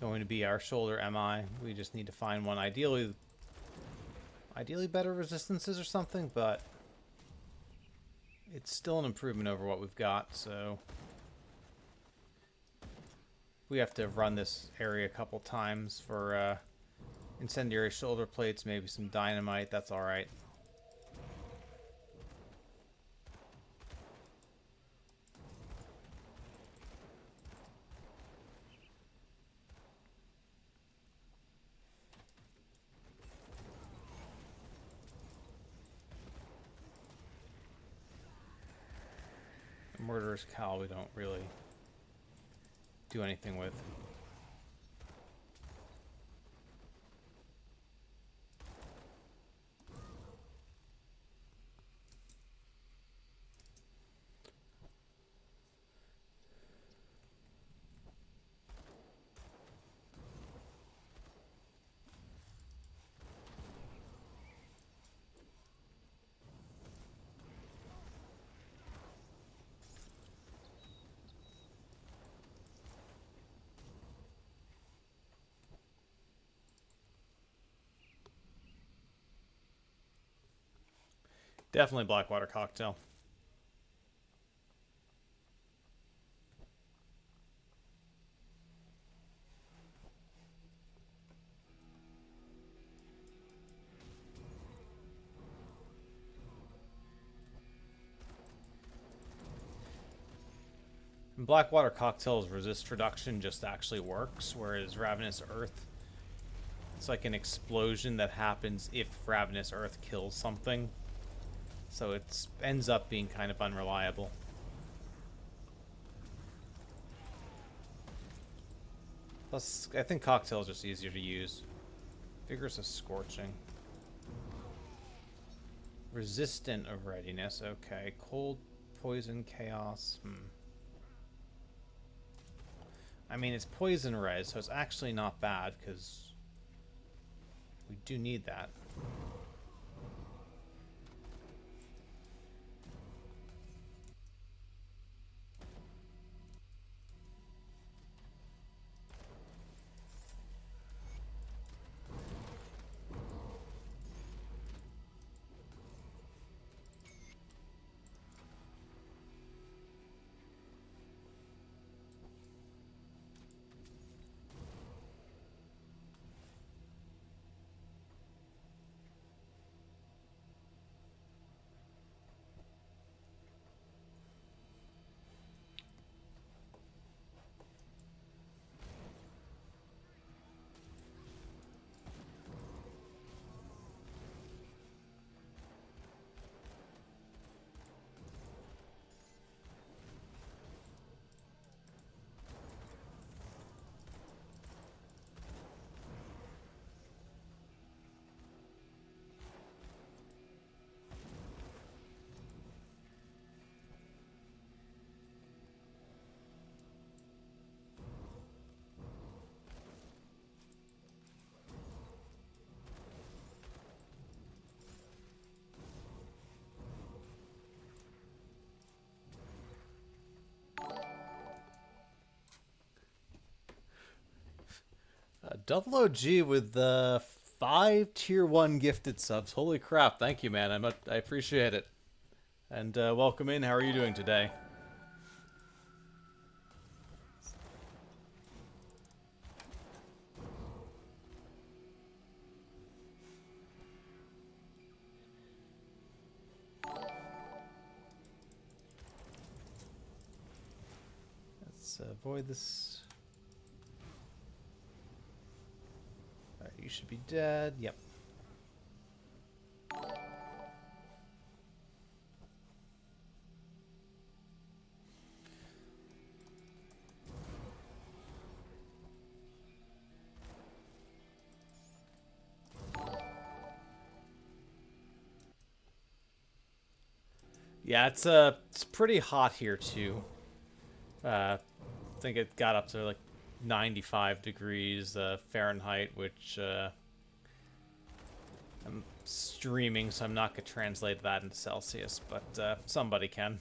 going to be our shoulder MI. We just need to find one. Ideally better resistances or something, but it's still an improvement over what we've got, so we have to run this area a couple times for incendiary shoulder plates, maybe some dynamite. That's all right. Murderous Cowl we don't really do anything with. Definitely Blackwater cocktail. And Blackwater cocktail's resist reduction just actually works, whereas Ravenous Earth, it's like an explosion that happens if Ravenous Earth kills something. So it ends up being kind of unreliable. Plus, I think cocktail is just easier to use. Vigorous is scorching. Resistant of readiness. Okay. Cold, poison, chaos. I mean, it's poison res, so it's actually not bad because we do need that. Double OG with the 5 tier 1 gifted subs. Holy crap. Thank you, man. I appreciate it. And welcome in. How are you doing today? Let's avoid this. Alright, you should be dead. Yep. Yeah, it's pretty hot here too. I think it got up to like 95 degrees Fahrenheit, which I'm streaming, so I'm not going to translate that into Celsius, but somebody can.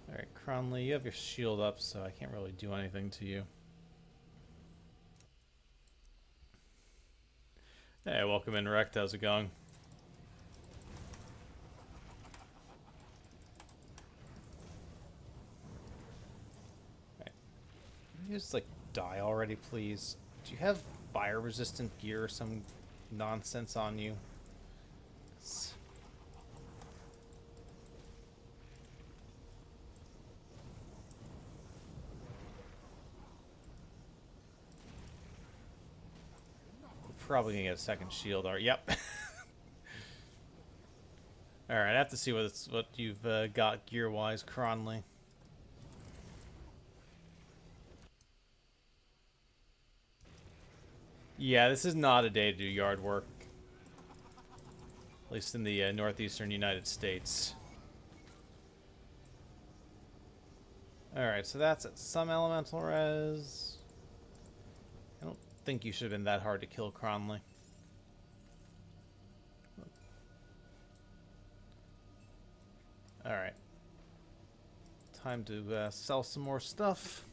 Alright, Cronley, you have your shield up, so I can't really do anything to you. Hey, welcome in, Rect. How's it going? Right. Can you just, like, die already, please? Do you have fire-resistant gear or some nonsense on you? Probably gonna get a second shield. Yep. All right, I have to see what you've got gear-wise, Cronley. Yeah, this is not a day to do yard work, at least in the northeastern United States. All right, so that's at some elemental res. I don't think you should have been that hard to kill, Cronley. All right. Time to sell some more stuff.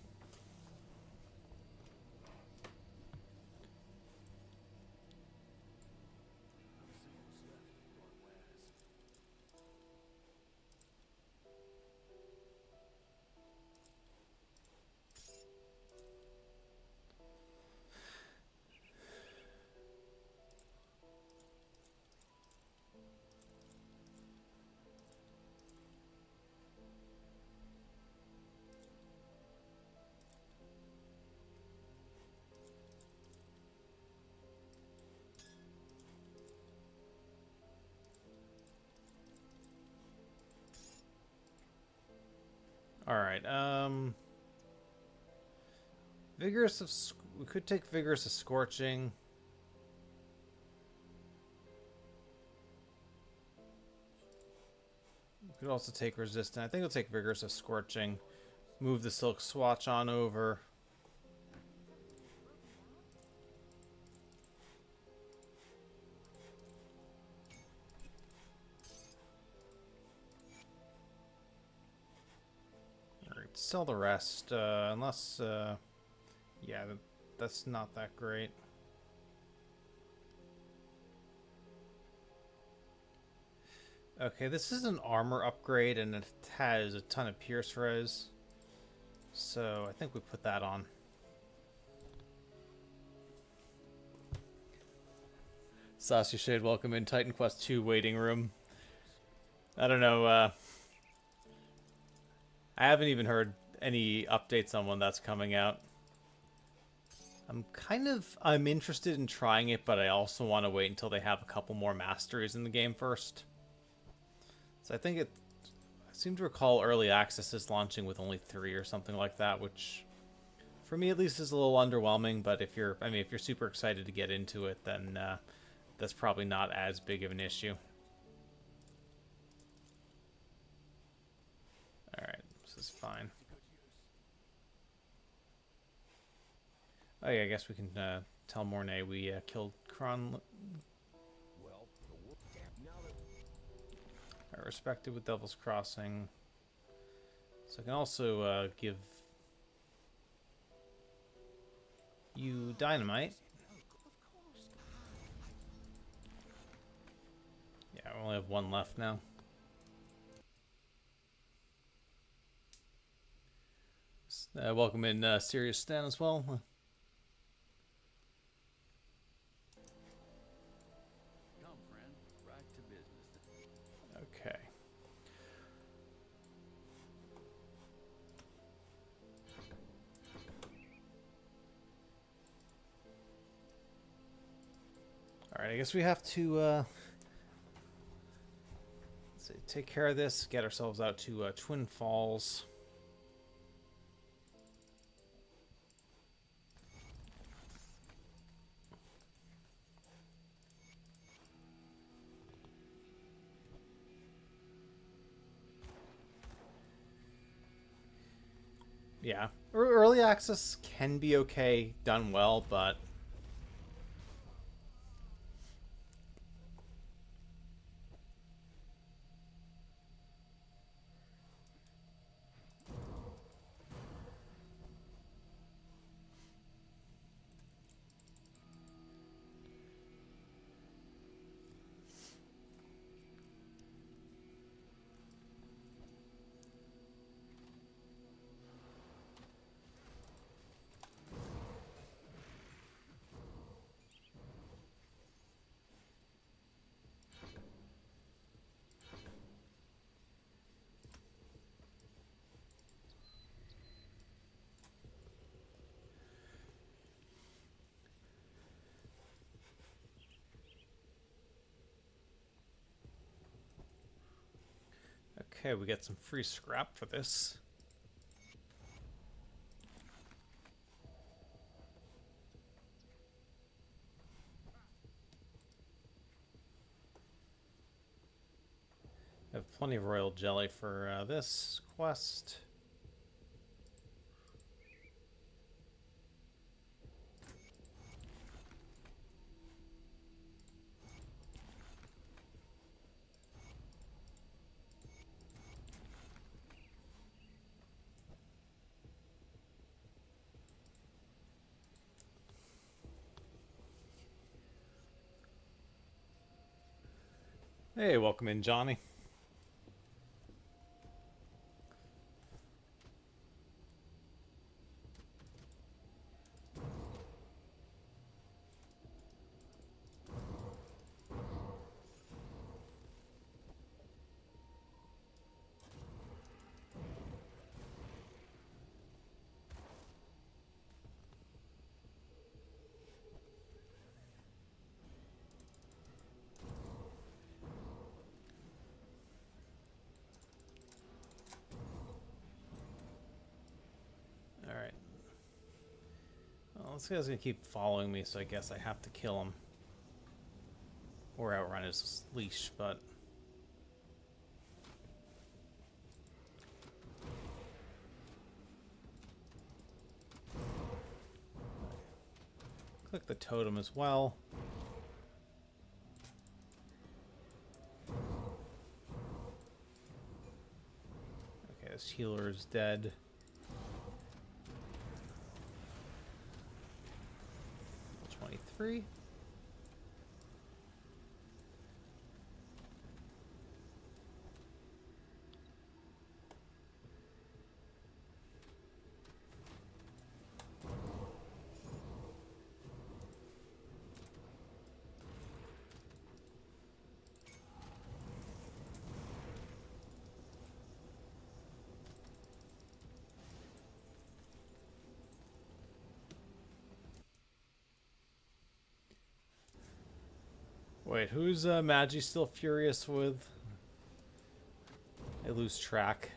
All right. Vigorous of we could take vigorous of scorching. We could also take resistant. I think we'll take vigorous of scorching. Move the silk swatch on over. All right, sell the rest. Unless, yeah, that's not that great. Okay, this is an armor upgrade, and it has a ton of pierce res. So I think we put that on. Sasha Shade, welcome in. Titan Quest 2 waiting room. I don't know, I haven't even heard any updates on when that's coming out. I'm interested in trying it, but I also want to wait until they have a couple more masteries in the game first. So I seem to recall early access is launching with only 3 or something like that, which for me at least is a little underwhelming, but if you're super excited to get into it, then that's probably not as big of an issue. Alright, this is fine. Oh yeah, I guess we can tell Mornay we killed Kron. Respected with Devil's Crossing. So I can also give you Dynamite. Yeah, I only have 1 left now. Welcome in Serious Stan as well. Come, friend. Right to business. Okay. Alright, I guess we have to So take care of this, get ourselves out to Twin Falls. Yeah, early access can be okay, done well, but okay, we get some free scrap for this. I have plenty of royal jelly for this quest. Hey, welcome in, Johnny. Alright. Well, this guy's gonna keep following me, so I guess I have to kill him. Or outrun his leash, but... Click the totem as well. Okay, this healer is dead. Level 23. Wait, who's Magi still furious with? I lose track.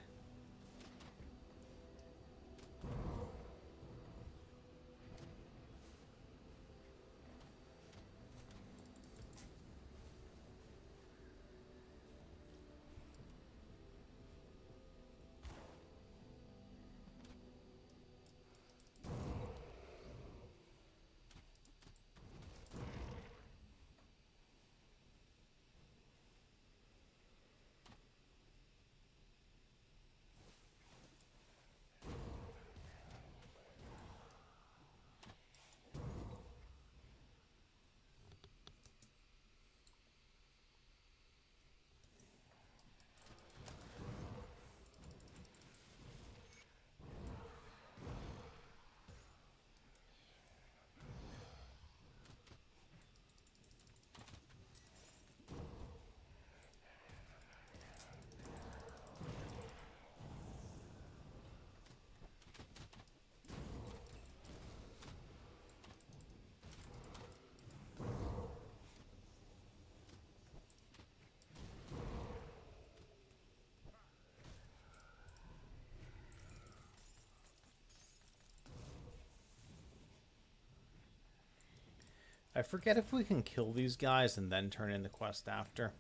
I forget if we can kill these guys and then turn in the quest after.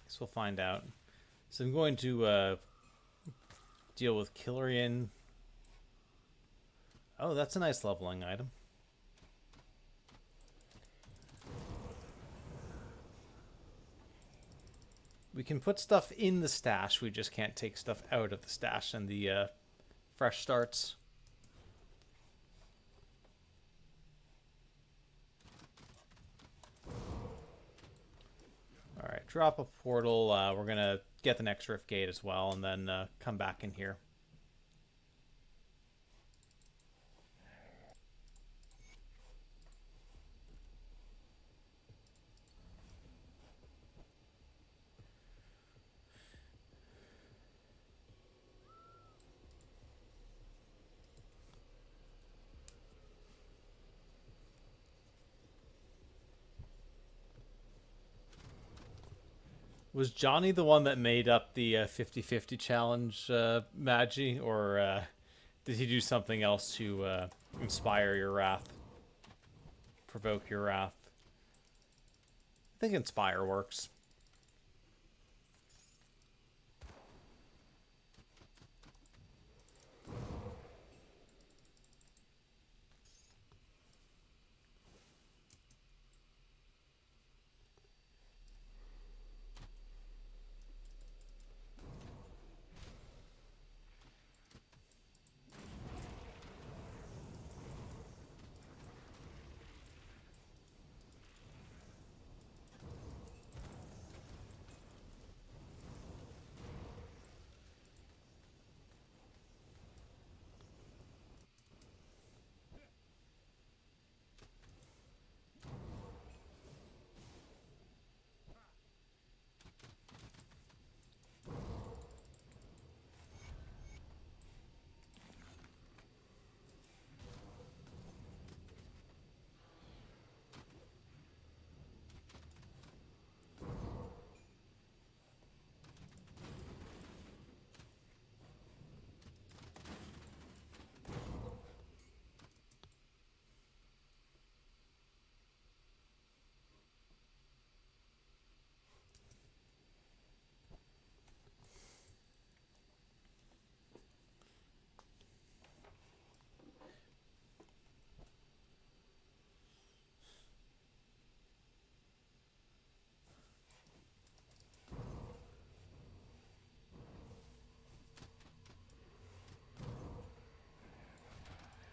Guess we'll find out. So I'm going to deal with Killerian. Oh, that's a nice leveling item. We can put stuff in the stash, we just can't take stuff out of the stash and the fresh starts. Alright, drop a portal. We're going to get the next rift gate as well, and then come back in here. Was Johnny the one that made up the 50-50 challenge, Magi, or did he do something else to inspire your wrath? Provoke your wrath? I think inspire works.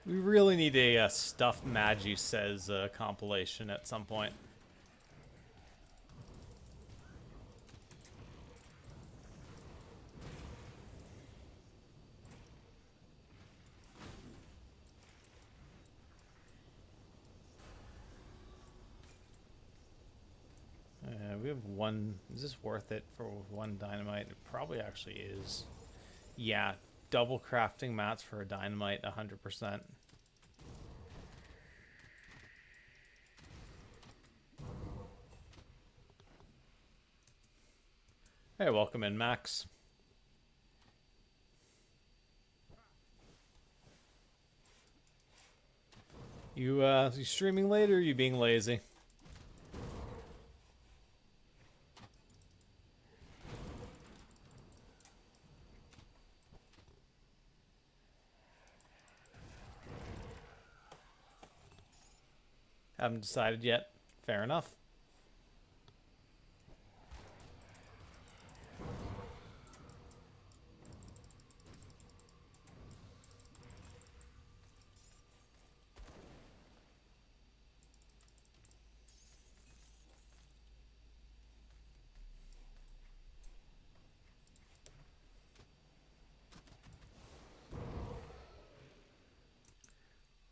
We really need a Stuff Magi Says compilation at some point. We have one. Is this worth it for one dynamite? It probably actually is. Yeah, double crafting mats for a dynamite, 100%. Hey, welcome in, Max. You streaming later, or are you being lazy? Haven't decided yet. Fair enough.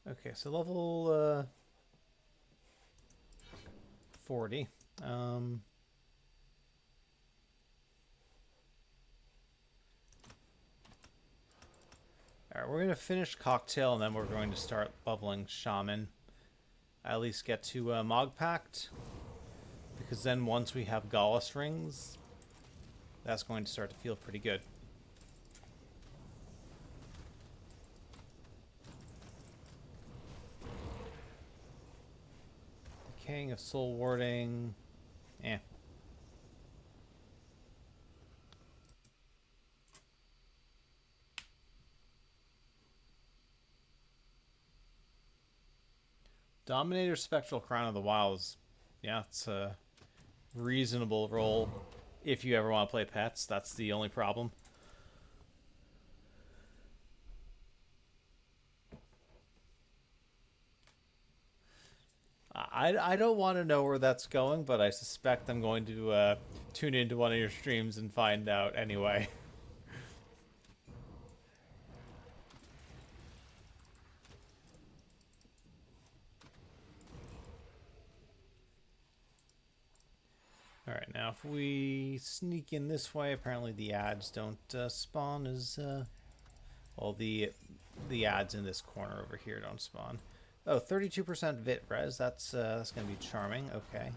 Okay, so level 40. Alright, we're going to finish Cocktail, and then we're going to start leveling Shaman. At least get to Mog Pact, because then once we have Gallus Rings, that's going to start to feel pretty good. soul warding. Eh. Dominator Spectral Crown of the Wilds. Yeah, it's a reasonable role if you ever want to play pets. That's the only problem. I don't want to know where that's going, but I suspect I'm going to tune into one of your streams and find out anyway. Alright, now if we sneak in this way, apparently the ads don't spawn as... well, the ads in this corner over here don't spawn. Oh, 32% vit res. That's going to be charming. Okay.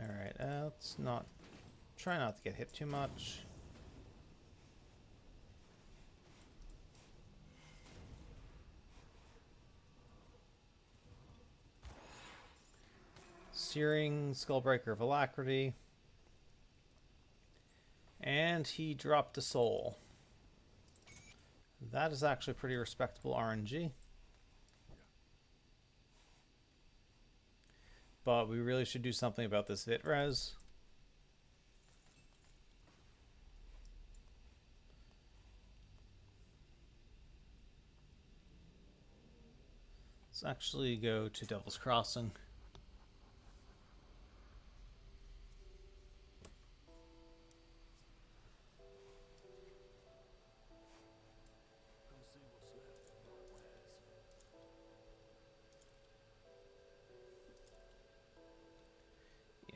Alright, let's not... try not to get hit too much. Searing Skullbreaker of Alacrity. And he dropped a soul. That is actually pretty respectable RNG. But we really should do something about this vit res. Let's actually go to Devil's Crossing.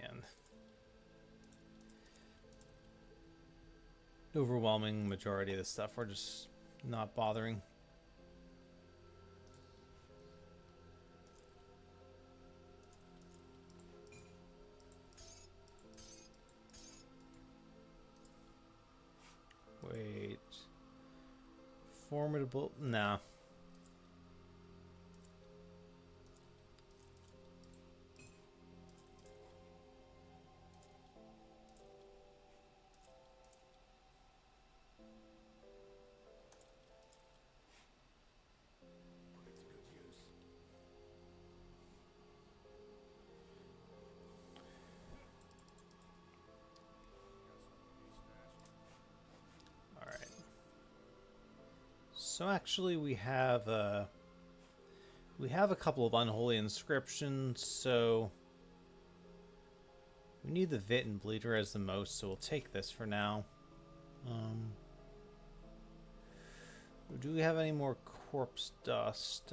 And overwhelming majority of this stuff we're just not bothering. Wait. Formidable? Nah. So actually we have a couple of unholy inscriptions, so we need the Vit and Bleeder as the most, so we'll take this for now. Do we have any more corpse dust?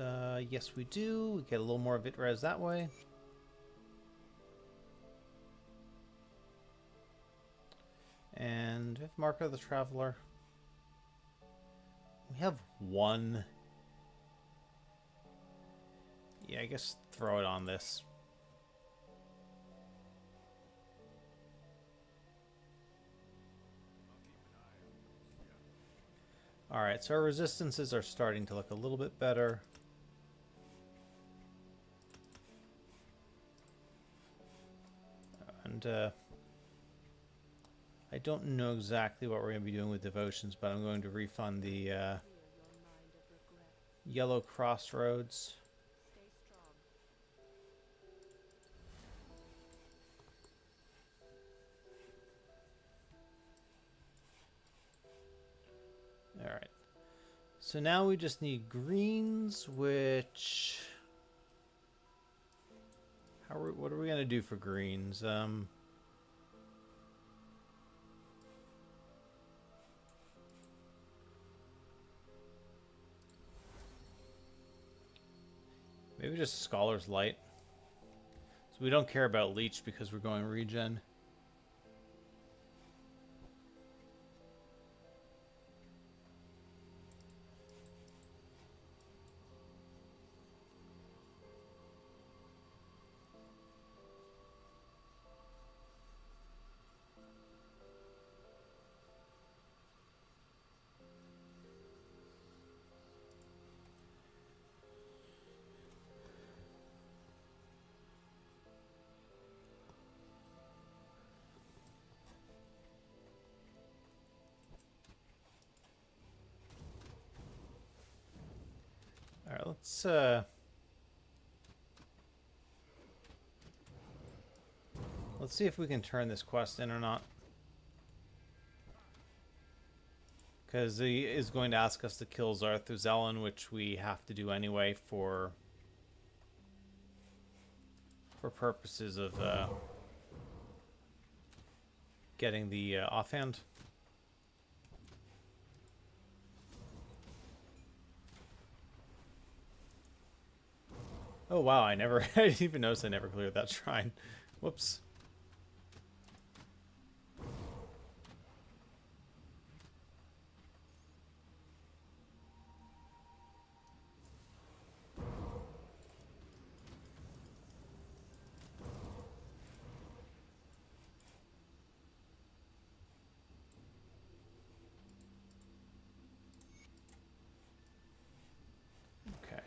Yes we do. We get a little more Vit res that way. And Mark of the Traveler. We have one. Yeah, I guess throw it on this. Alright, so our resistances are starting to look a little bit better. And I don't know exactly what we're going to be doing with devotions, but I'm going to refund the Yellow Crossroads. Alright. So now we just need greens, which... what are we going to do for greens? Maybe just Scholar's Light. So we don't care about Leech because we're going regen. let's see if we can turn this quest in or not. Because he is going to ask us to kill Zarthuzellan, which we have to do anyway for purposes of getting the offhand. Oh wow, I didn't even notice I never cleared that shrine. Whoops. Okay.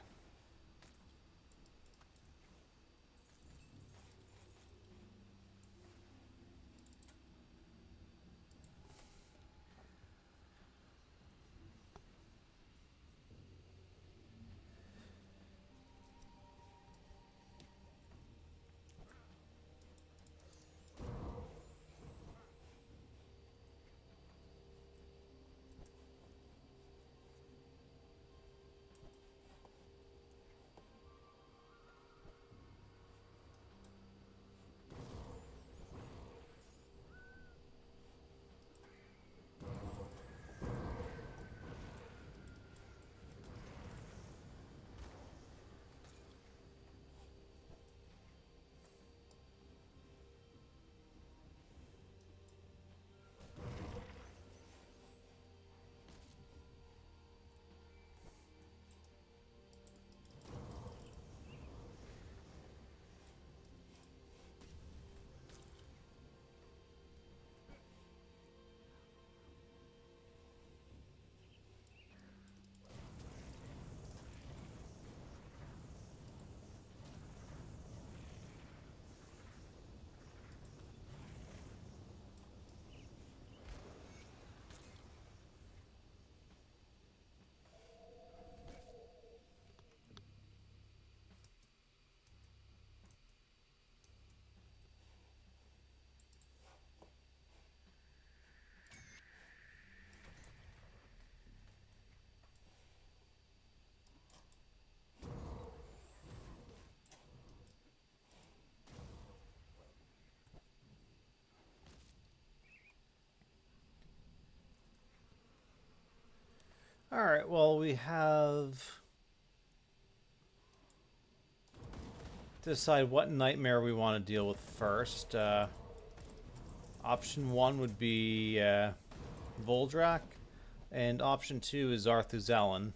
Alright, well, we have to decide what nightmare we want to deal with first. Option 1 would be Voldrak, and option 2 is Arthuzellan.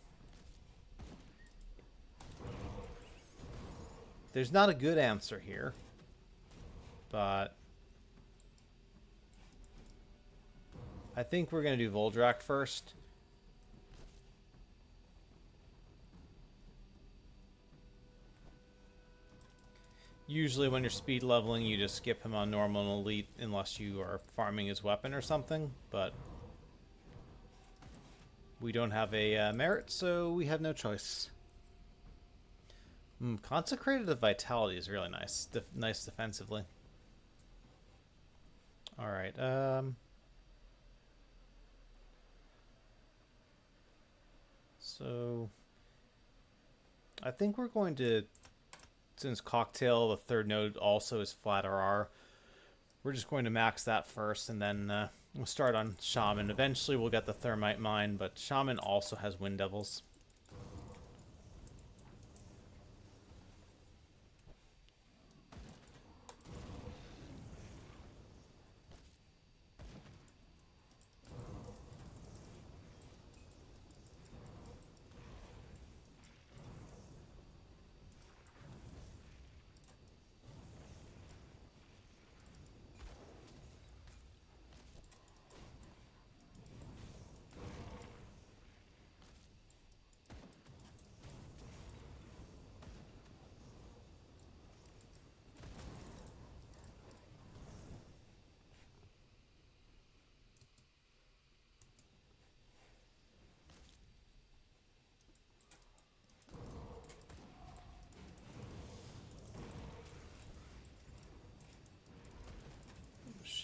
There's not a good answer here, but I think we're going to do Voldrak first. Usually when you're speed leveling, you just skip him on normal and elite unless you are farming his weapon or something, but we don't have a merit, so we have no choice. Consecrated of Vitality is really nice. Nice defensively. Alright, so I think we're going to, since Cocktail, the third node also is flat RR, we're just going to max that first, and then we'll start on Shaman. Eventually we'll get the Thermite Mine, but Shaman also has Wind Devils.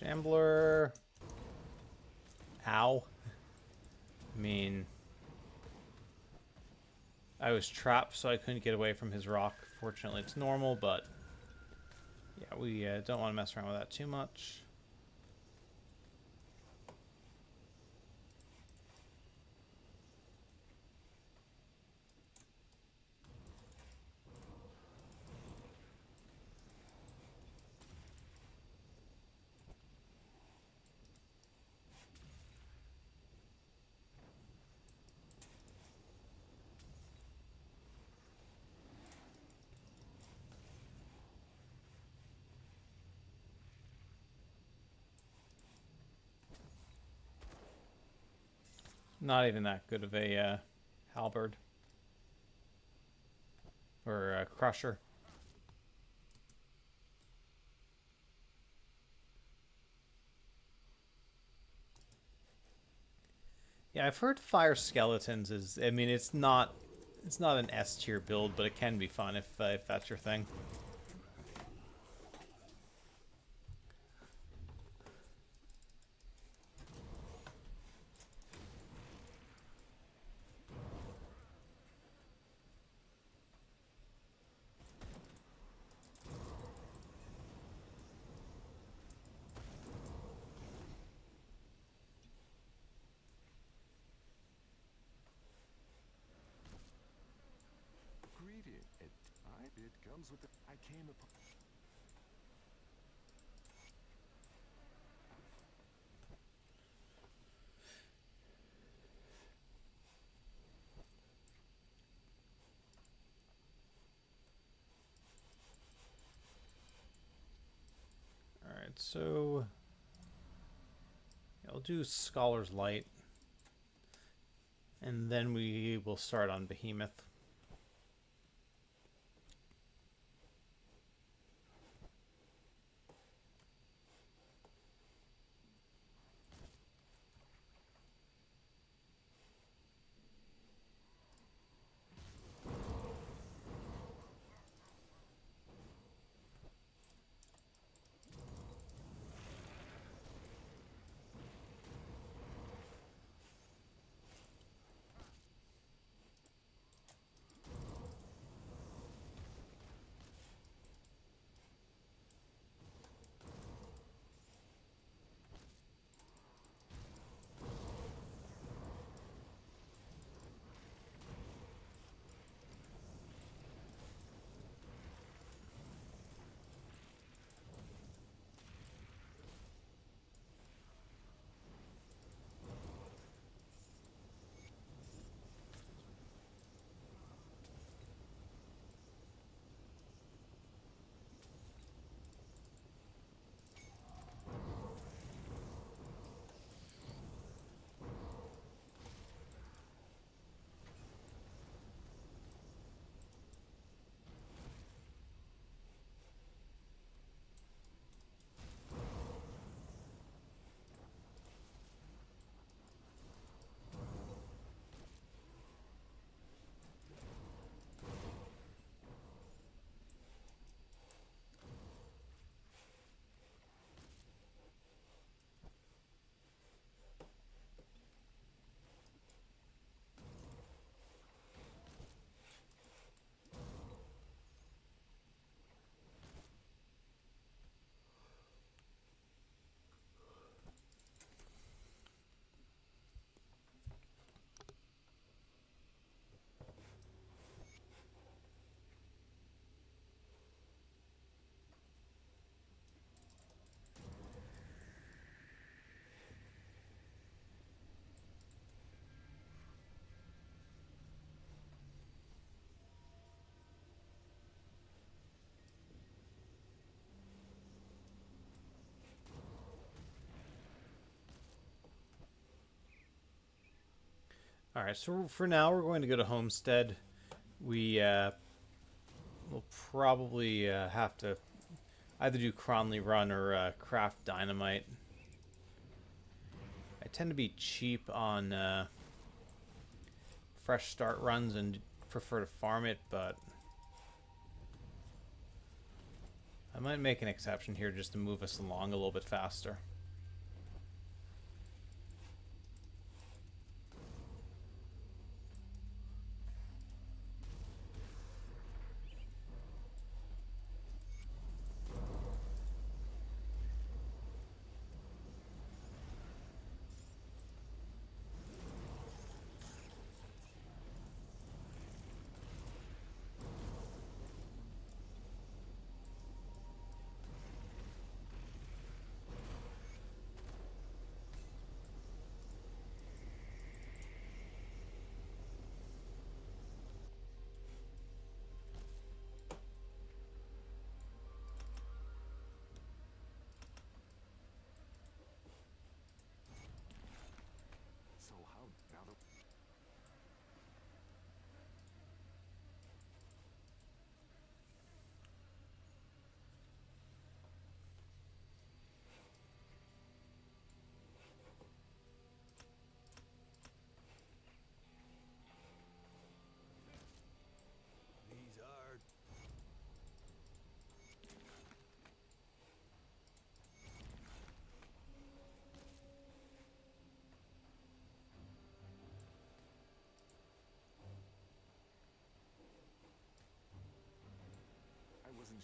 Shambler. Ow. I mean, I was trapped, so I couldn't get away from his rock. Fortunately, it's normal, but yeah, we don't want to mess around with that too much. Not even that good of a halberd or crusher. Yeah, I've heard fire skeletons is. I mean, it's not an S tier build, but it can be fun if that's your thing. It comes with the... I came upon... All right, so I'll do Scholar's Light, and then we will start on Behemoth. All right, so for now we're going to go to Homestead. We will probably have to either do Cronley Run or Craft Dynamite. I tend to be cheap on fresh start runs and prefer to farm it, but I might make an exception here just to move us along a little bit faster.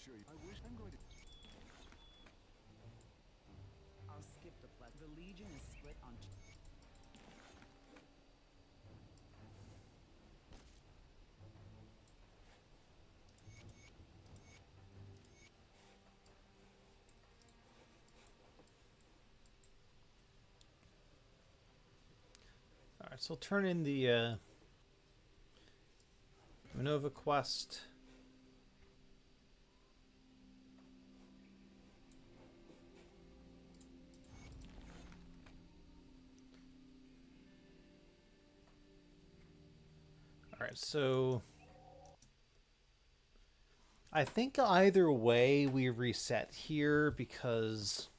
assure you. I wish I'm going to. I'll skip the plot. The Legion is split on. Alright, so we'll turn in the Renova quest. Alright, so I think either way we reset here because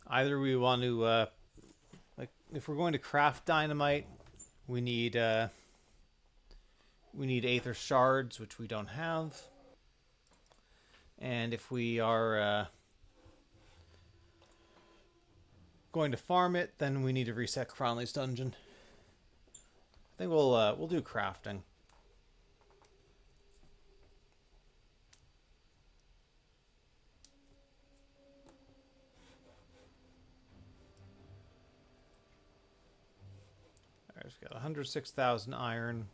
either we want to like if we're going to craft dynamite, we need aether shards, which we don't have. And if we are going to farm it, then we need to reset Cronley's dungeon. I think we'll do crafting. Alright, we've got 106,000 iron.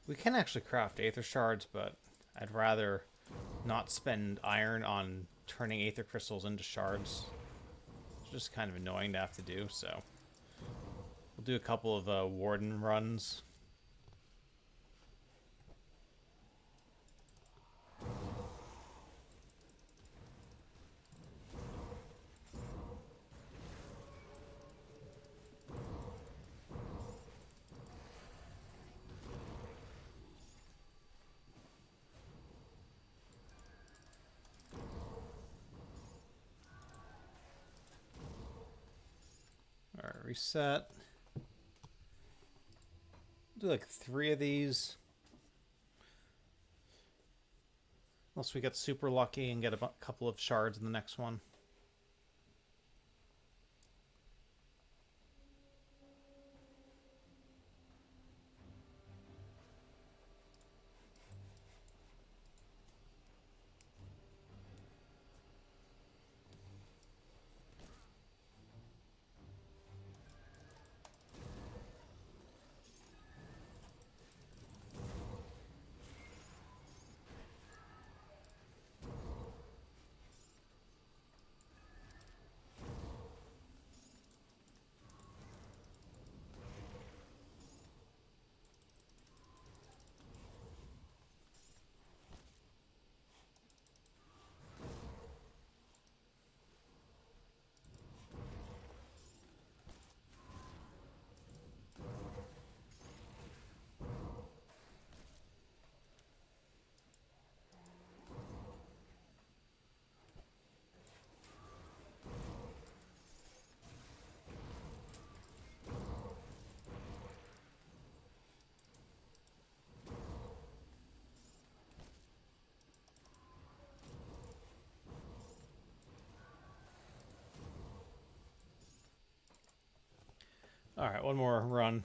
We can actually craft aether shards, but I'd rather not spend iron on turning aether crystals into shards. It's just kind of annoying to have to do, so we'll do a couple of warden runs. Alright, reset. Do like 3 of these. Unless we get super lucky and get a couple of shards in the next one. Alright, one more run.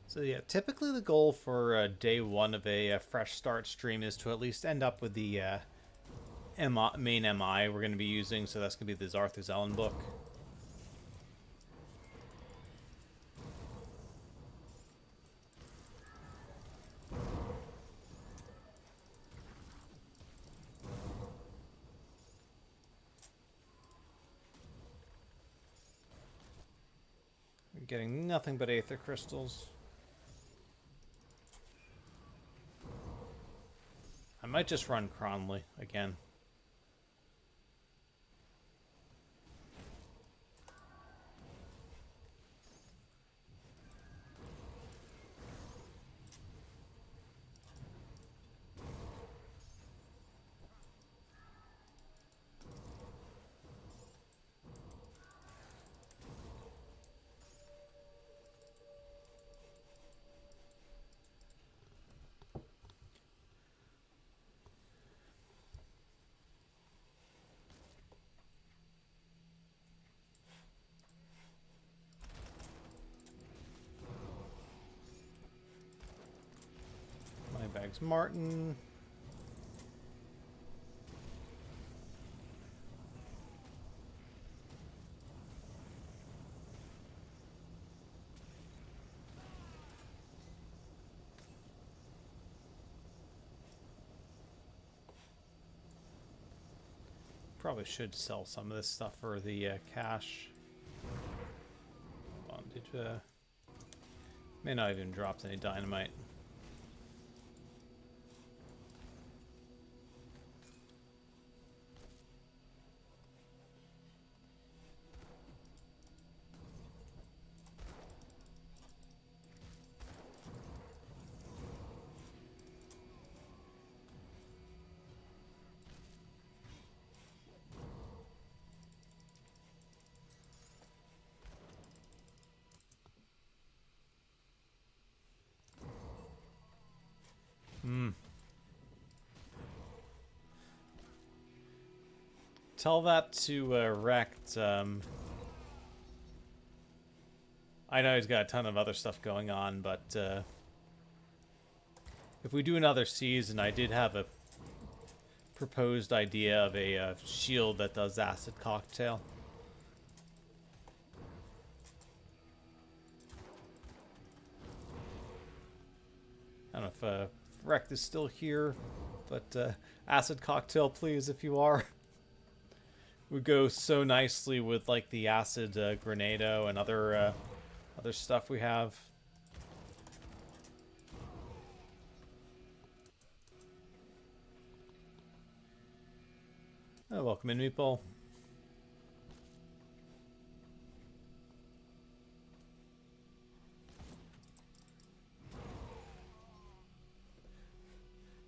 So yeah, typically the goal for day 1 of a fresh start stream is to at least end up with the main MI we're going to be using, so that's going to be the Zarthuzelen book. We're getting nothing but aether crystals. I might just run Cronley again. My bag's Martin. Probably should sell some of this stuff for the cash. Hold on, may not even dropped any dynamite. Tell that to Rect. I know he's got a ton of other stuff going on, but if we do another season, I did have a proposed idea of a shield that does acid cocktail. I don't know if Rect is still here, but acid cocktail, please, if you are. Would go so nicely with like the acid grenado and other stuff we have. Oh, welcome in, Meatball.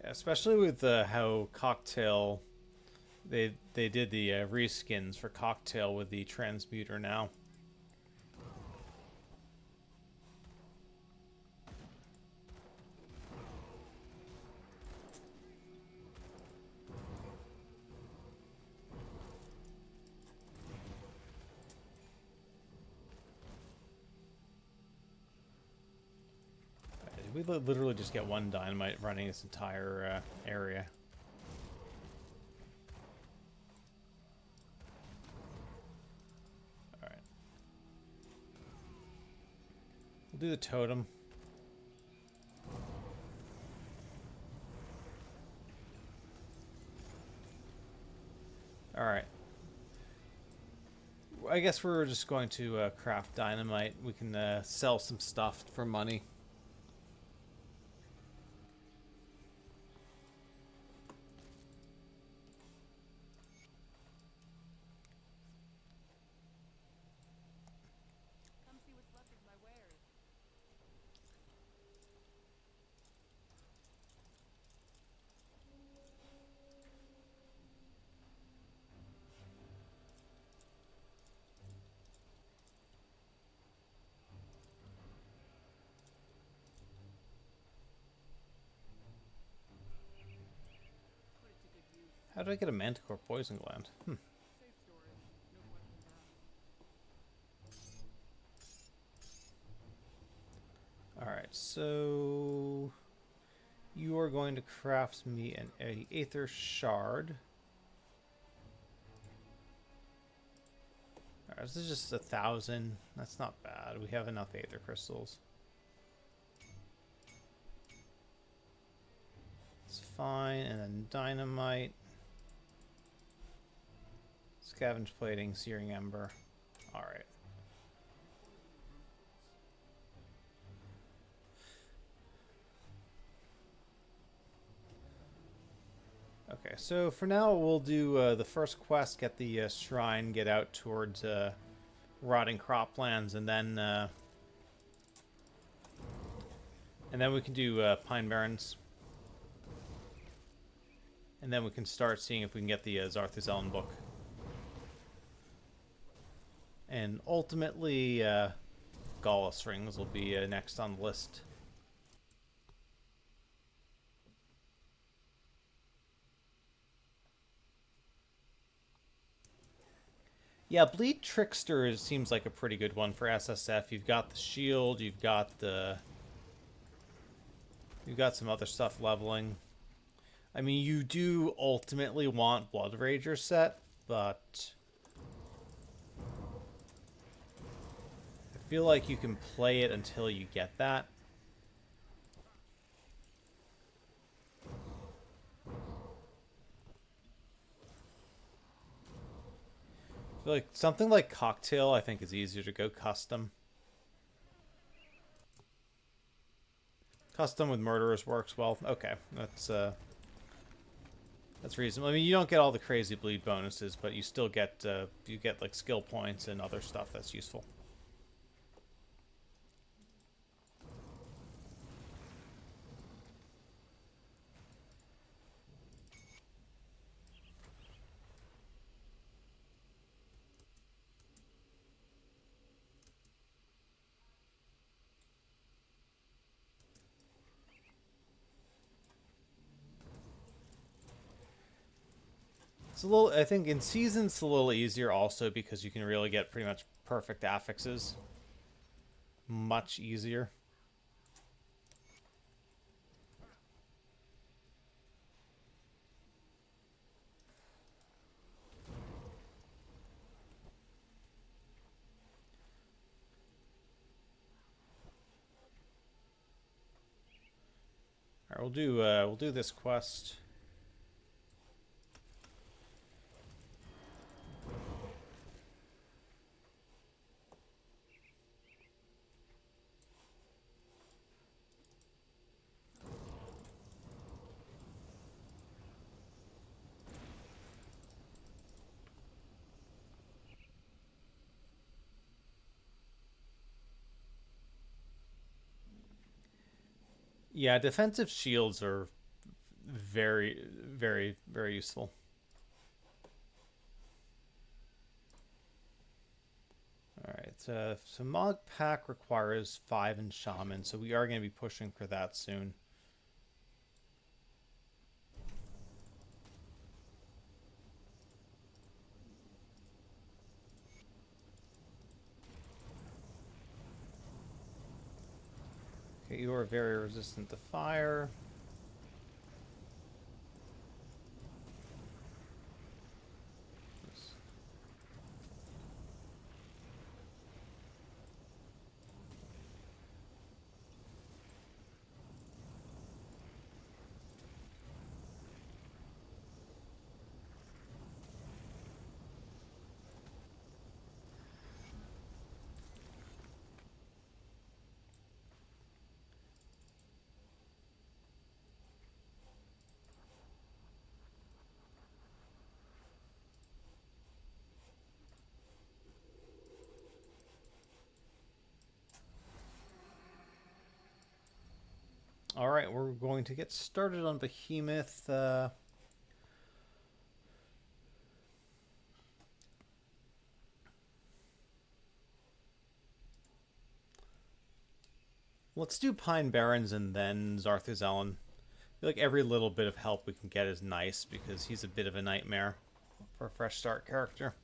Yeah, especially with how Cocktail, they did the reskins for Cocktail with the transmuter now. We literally just get one dynamite running this entire area. Alright. We'll do the totem. Alright. I guess we're just going to craft dynamite. We can sell some stuff for money. Come see what's left of my wares. Put it to good use. How did I get a Manticore poison gland? Safe storage. No questions asked. Alright, so you are going to craft me an Aether Shard. Alright, this is just 1,000. That's not bad. We have enough Aether Crystals. It's fine. And then Dynamite. Scavenge Plating, Searing Ember. Alright. Okay, so for now we'll do the first quest, get the shrine, get out towards rotting croplands, and then we can do Pine Barrens, and then we can start seeing if we can get the Zarthuzelen book, and ultimately Gallus rings will be next on the list. Yeah, Bleed Trickster seems like a pretty good one for SSF. You've got the shield, you've got some other stuff leveling. I mean, you do ultimately want Blood Rager set, but I feel like you can play it until you get that. I feel like something like Cocktail, I think, is easier to go custom. Custom with Murderers works well. Okay, that's reasonable. I mean, you don't get all the crazy bleed bonuses, but you still get like skill points and other stuff that's useful. It's a little. I think in seasons it's a little easier also because you can really get pretty much perfect affixes. Much easier. All right, we'll do this quest. Yeah, defensive shields are very, very, very useful. Alright, so Mog Pack requires 5 in Shaman, so we are going to be pushing for that soon. Okay, you are very resistant to fire. Alright, we're going to get started on Behemoth. Let's do Pine Barrens and then Zarthuzelen. I feel like every little bit of help we can get is nice because he's a bit of a nightmare for a fresh start character.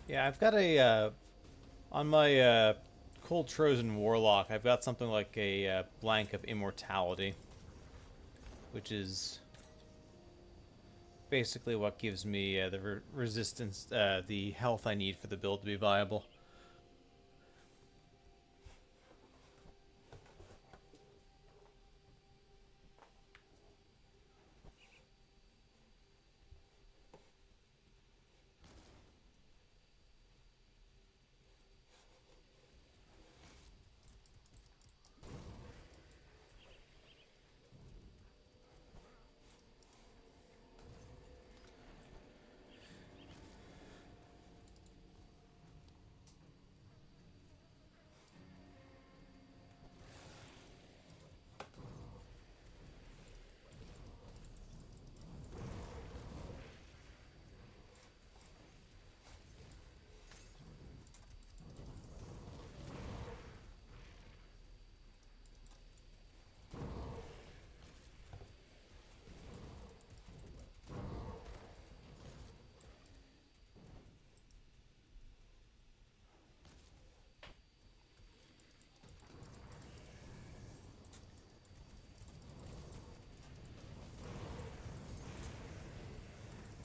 Yeah, I've got a on my Cold Trojan Warlock. I've got something like a blank of immortality, which is basically what gives me the resistance, the health I need for the build to be viable.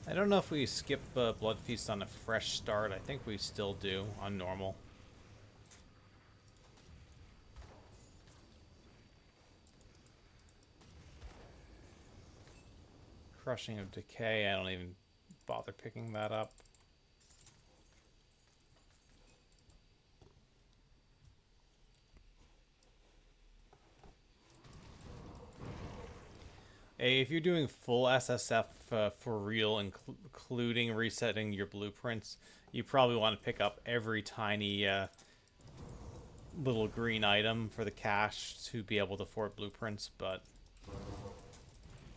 I don't know if we skip Blood Feast on a fresh start. I think we still do on normal. Crushing of Decay, I don't even bother picking that up. Hey, if you're doing full SSF for real, including resetting your blueprints, you probably want to pick up every tiny little green item for the cache to be able to afford blueprints, but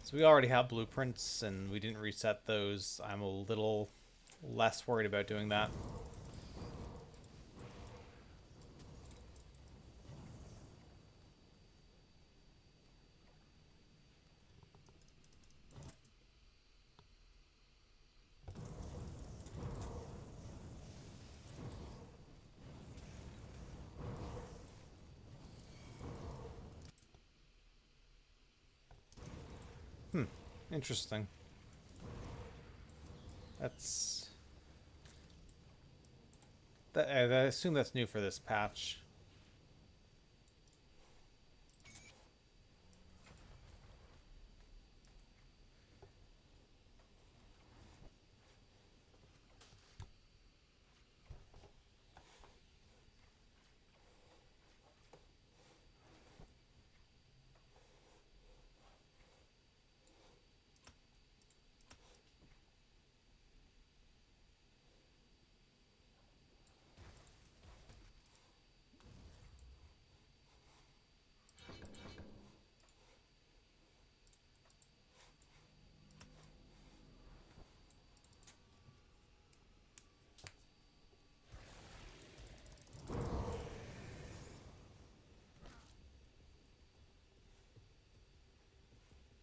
so we already have blueprints and we didn't reset those. I'm a little less worried about doing that. Interesting. That's that. I assume that's new for this patch.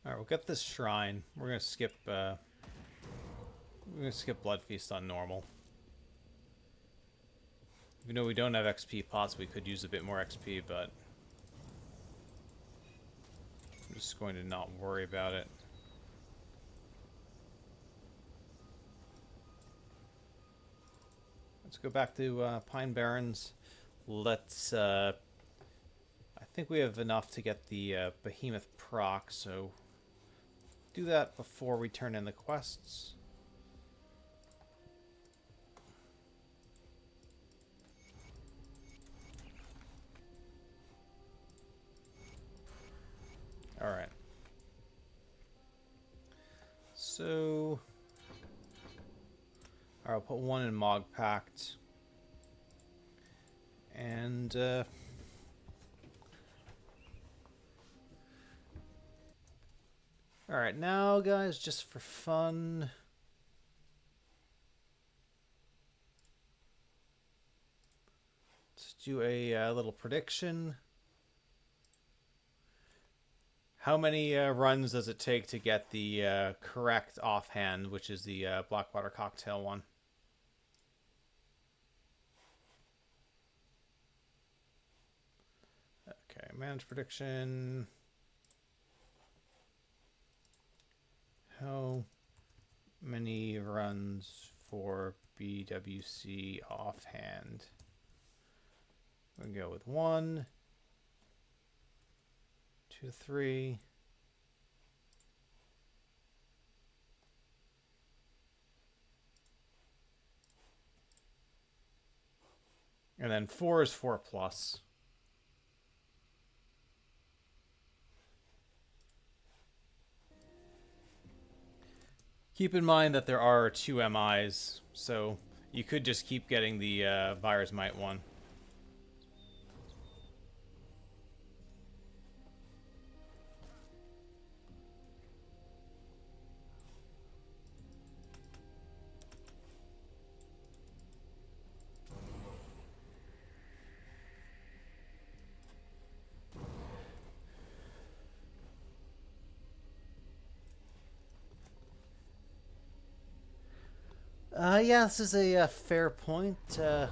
All right, we'll get this shrine. We're gonna skip. We're gonna skip Blood Feast on normal. Even though we don't have XP pots, we could use a bit more XP, but I'm just going to not worry about it. Let's go back to Pine Barrens. Let's. I think we have enough to get the Behemoth proc, so do that before we turn in the quests. All right. So, all right, I'll put one in Mog Pact, and all right, now guys, just for fun, let's do a little prediction. How many runs does it take to get the correct offhand, which is the Blackwater Cocktail one? Okay, manage prediction. How many runs for BWC offhand? We can go with 1, 2, 3. And then 4 is 4 plus. Keep in mind that there are 2 MIs, so you could just keep getting the Virus Might one. Yeah, this is a fair point. I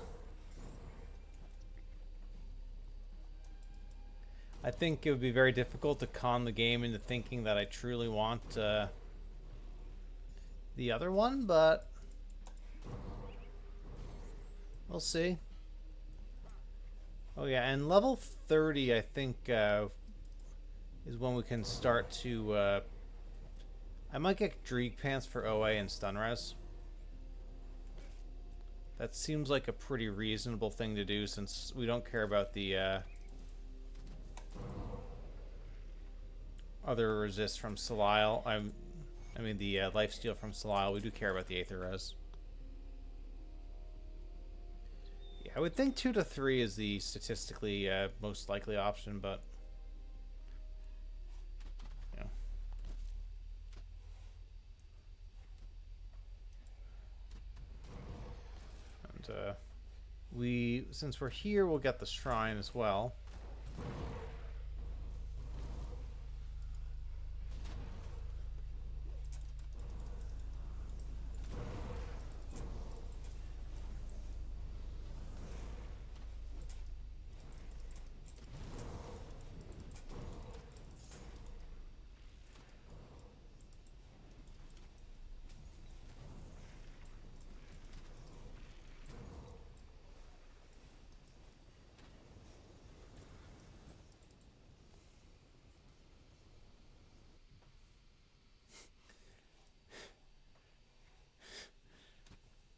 think it would be very difficult to con the game into thinking that I truly want the other one, but we'll see. Oh yeah, and level 30, I think, is when we can start to... I might get Dreeg Pants for OA and Stunres. That seems like a pretty reasonable thing to do since we don't care about the other resist from Salile. I mean the lifesteal from Salile. We do care about the Aether Res. Yeah, I would think 2 to 3 is the statistically most likely option, but you know. And since we're here, we'll get the shrine as well.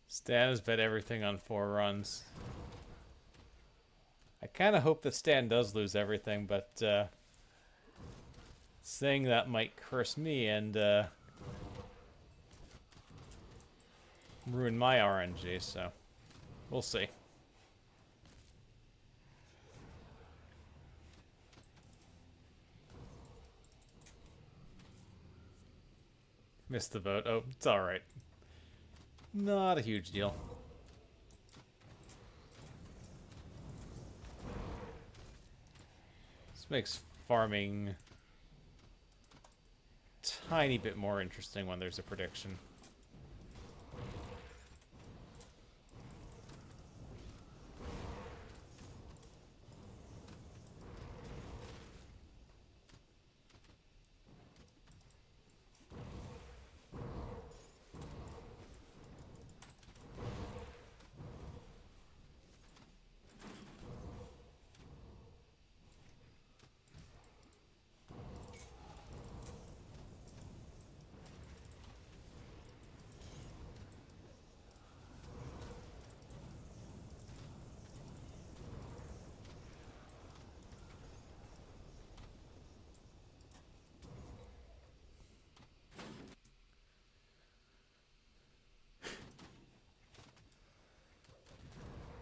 Stan has bet everything on 4 runs. I kind of hope that Stan does lose everything, but saying that might curse me and ruin my RNG, so we'll see. Missed the vote. Oh, it's alright. Not a huge deal. This makes farming a tiny bit more interesting when there's a prediction.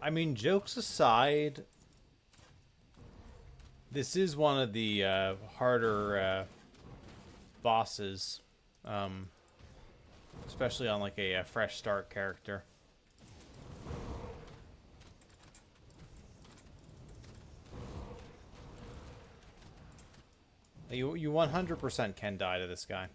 I mean, jokes aside, this is one of the harder bosses, especially on like a fresh start character. You 100% can die to this guy.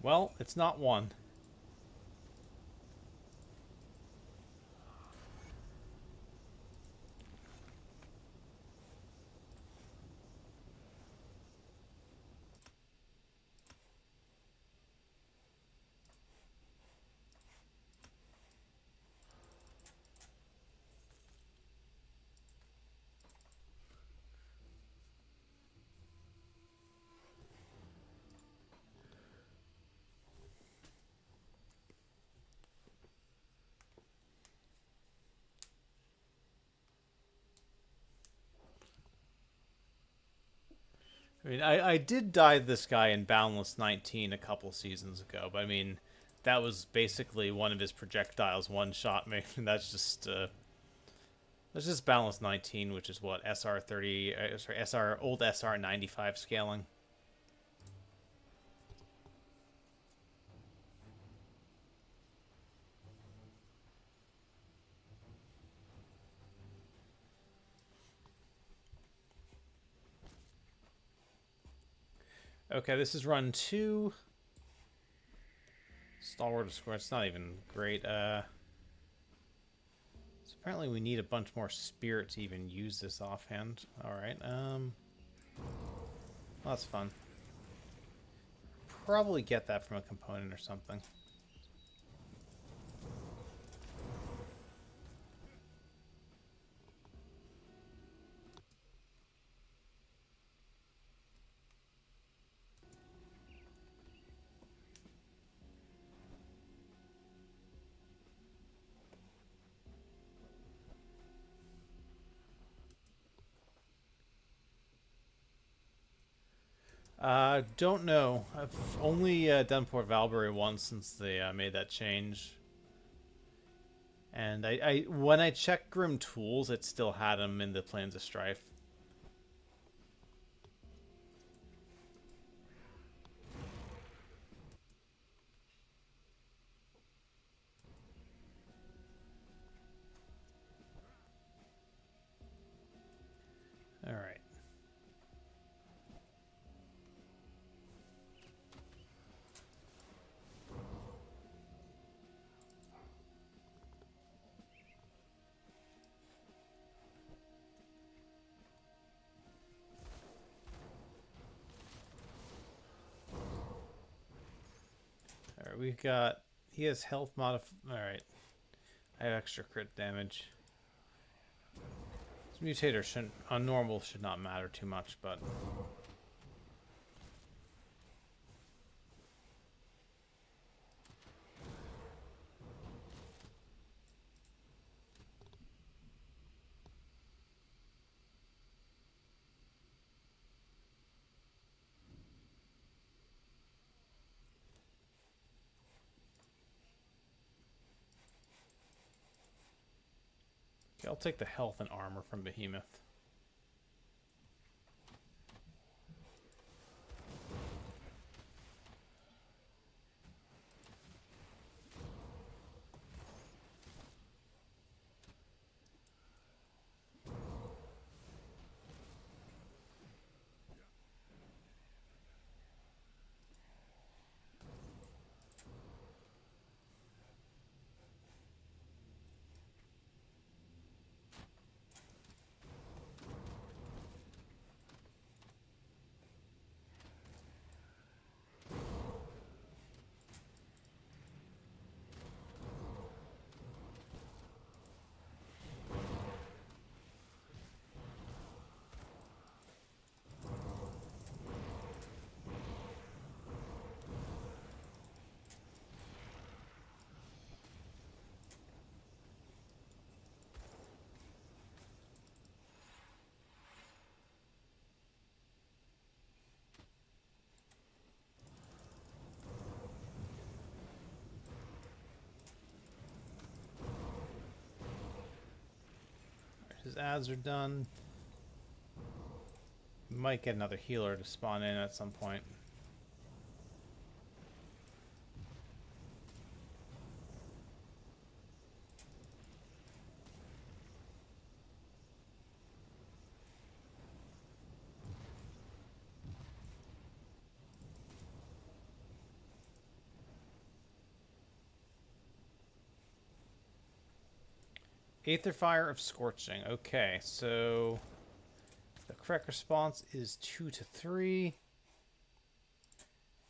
Well, it's not one. I mean, I did die this guy in Boundless 19 a couple seasons ago, but I mean, that was basically one of his projectiles one shot me. That's just Boundless 19, which is what SR 30, sorry, SR old SR 95 scaling. Okay, this is run 2. Stalwart score. It's not even great. So apparently we need a bunch more spirit to even use this offhand. All right. Well, that's fun. Probably get that from a component or something. Don't know. I've only done Port Valbury once since they made that change. And I when I checked Grim Tools, it still had them in the Plains of Strife. All right. All right, we've got. He has health modif. All right. I have extra crit damage. This mutator shouldn't, on normal, should not matter too much, but. Okay, I'll take the health and armor from Behemoth. His ads are done. Might get another healer to spawn in at some point. Aether Fire of Scorching. Okay, so the correct response is 2 to 3.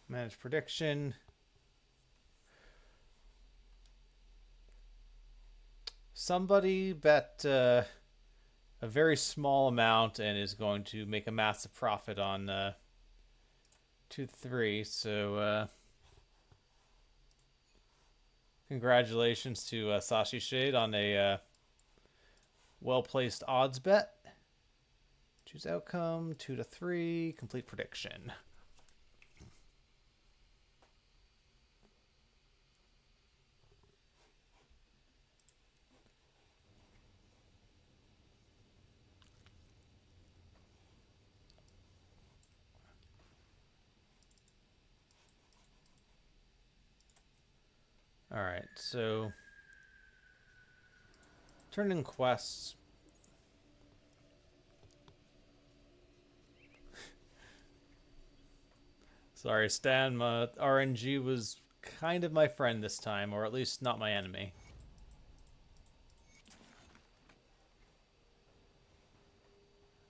Manage prediction. Somebody bet a very small amount and is going to make a massive profit on 2 to 3. So congratulations to Sashi Shade on a well-placed odds bet. Choose outcome, 2 to 3, complete prediction. Alright, so turn in quests. Sorry, Stan, my RNG was kind of my friend this time, or at least not my enemy.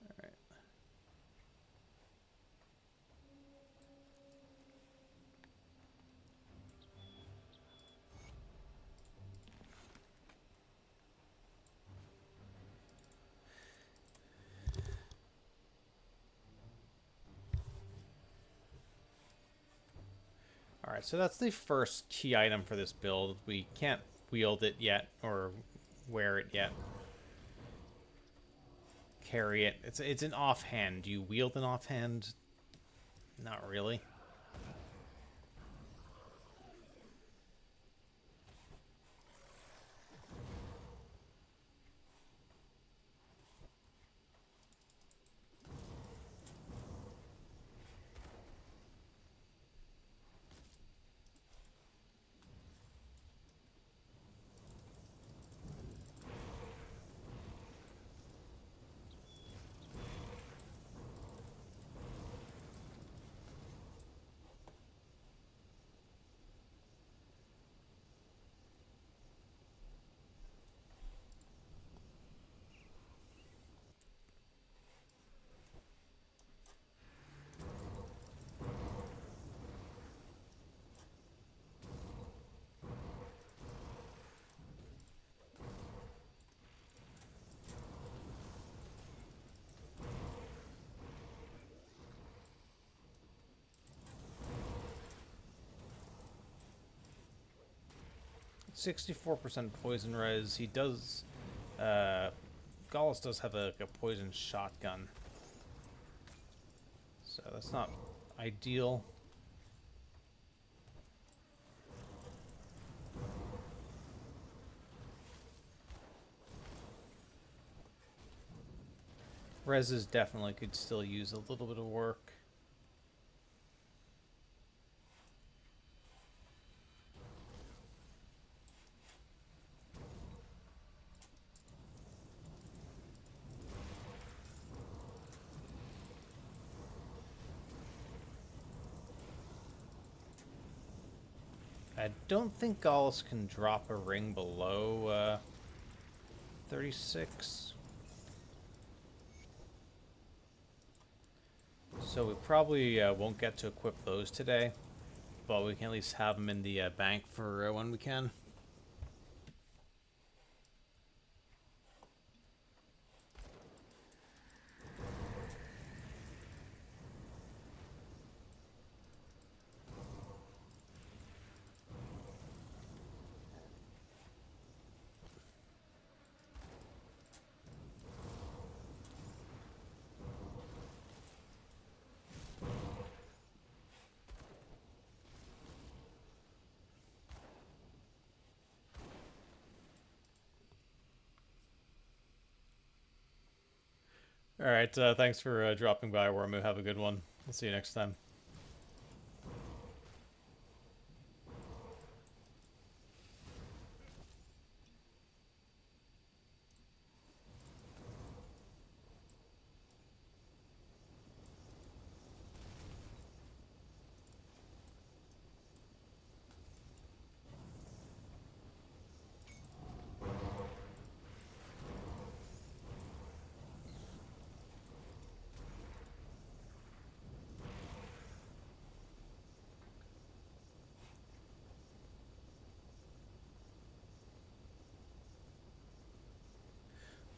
Alright. Alright, so that's the first key item for this build. We can't wield it yet, or wear it yet. Carry it. It's an offhand. Do you wield an offhand? Not really. %64 poison res. He does. Gallus does have a poison shotgun. So that's not ideal. Reses definitely could still use a little bit of work. I don't think Gallus can drop a ring below 36. So we probably won't get to equip those today, but we can at least have them in the bank for when we can. All right, thanks for dropping by, Wormu. Have a good one. We'll see you next time.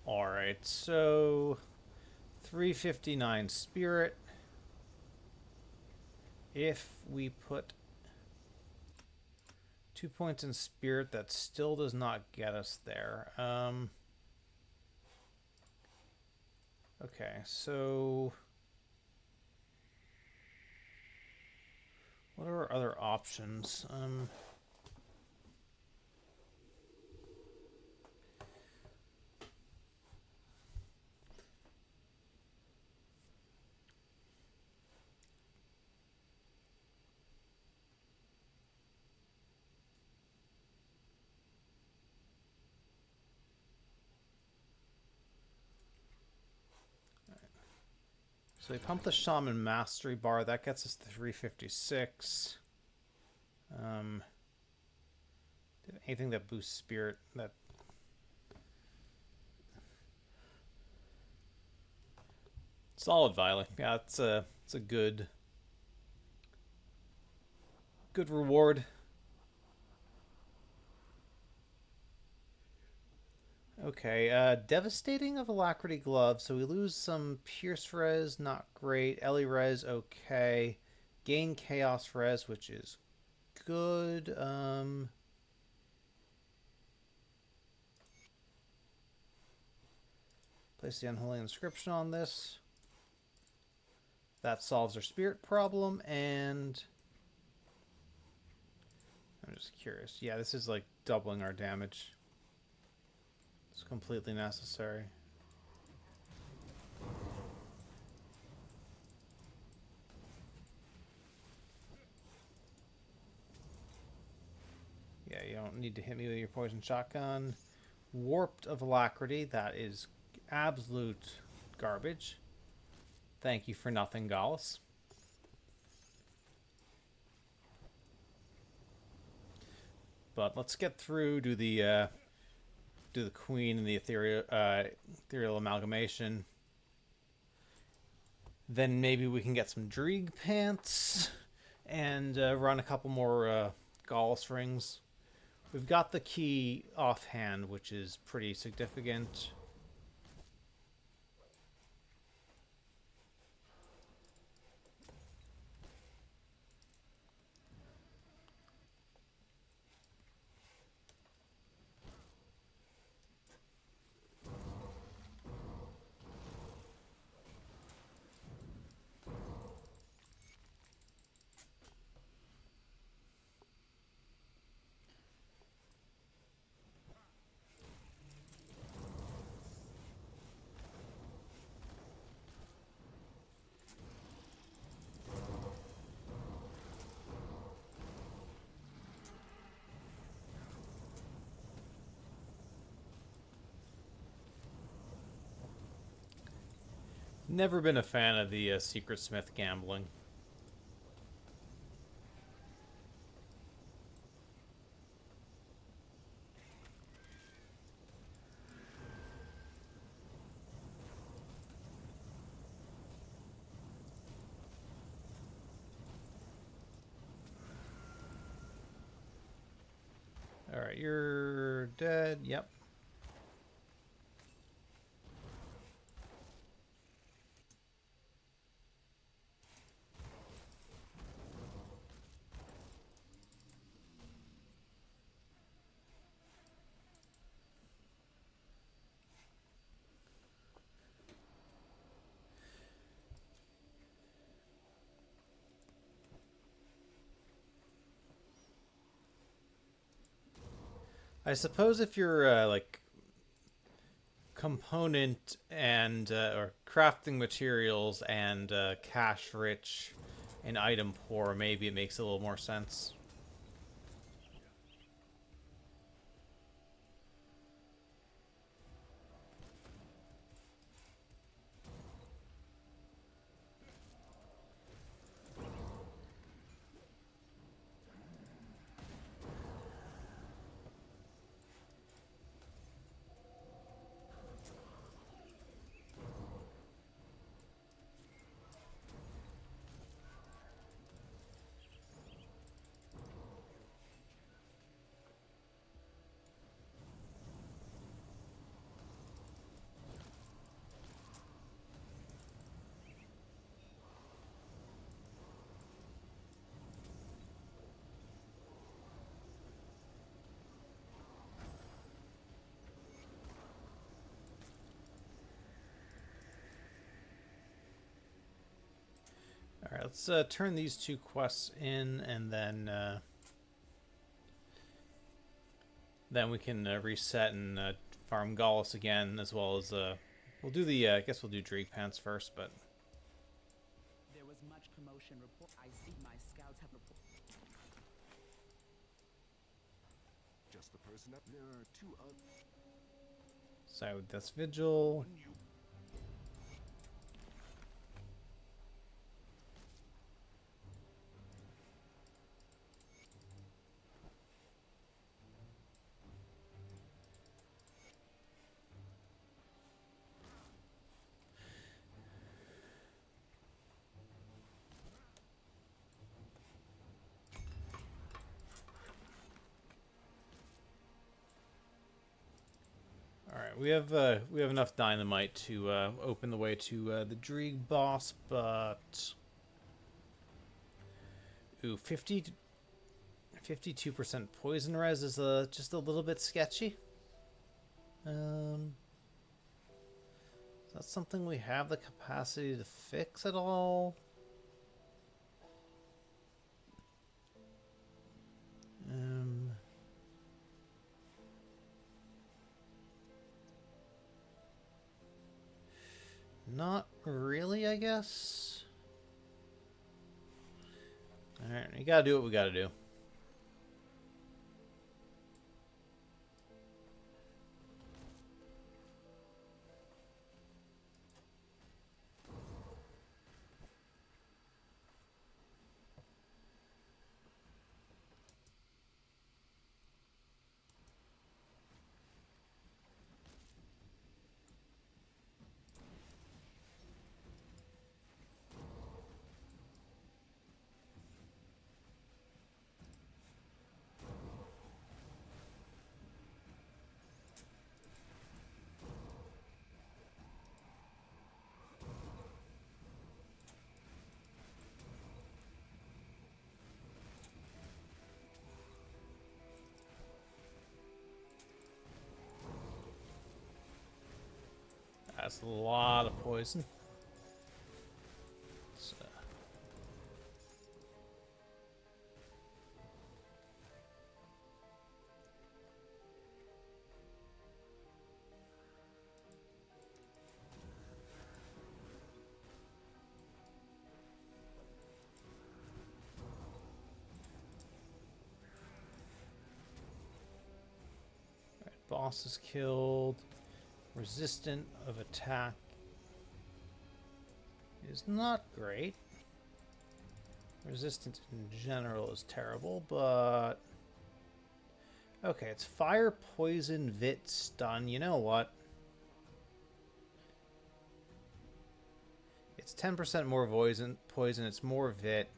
Alright, so 359 spirit. If we put 2 points in spirit, that still does not get us there. Okay, so what are our other options? So we pump the Shaman Mastery Bar. That gets us to 356. Anything that boosts spirit, that... Solid Violet. Yeah, it's a good reward. Okay, Devastating of Alacrity Glove. So we lose some Pierce Res, not great. Ellie Res, okay. Gain Chaos Res, which is good. Place the Unholy Inscription on this. That solves our spirit problem, and... I'm just curious. Yeah, this is like doubling our damage. It's completely necessary. Yeah, you don't need to hit me with your poison shotgun. Warped of Alacrity. That is absolute garbage. Thank you for nothing, Gallus. But let's get through to the Queen and the Ethereal Amalgamation. Then maybe we can get some Dreeg Pants and run a couple more Gallus rings. We've got the key offhand, which is pretty significant. Never been a fan of the Secret Smith gambling. Alright, you're dead. Yep. I suppose if you're like component and or crafting materials and cash rich and item poor, maybe it makes a little more sense. let's turn these two quests in, and then we can reset and farm Gallus again, as well as we'll do the I guess we'll do Drake Pants first, but There was much commotion report. I see my scouts have report. Just the person up. There are two other. so that's Vigil. You All right, we have enough dynamite to open the way to the Dreeg boss, but ooh, 52% poison res is just a little bit sketchy. Is that something we have the capacity to fix at all? Not really, I guess. Alright, you gotta do what we gotta do. That's a lot of poison. So. Alright, boss is killed. Resistant of attack is not great. Resistance in general is terrible, but okay, it's fire, poison, vit, stun. You know what? It's 10% more poison. It's more vit.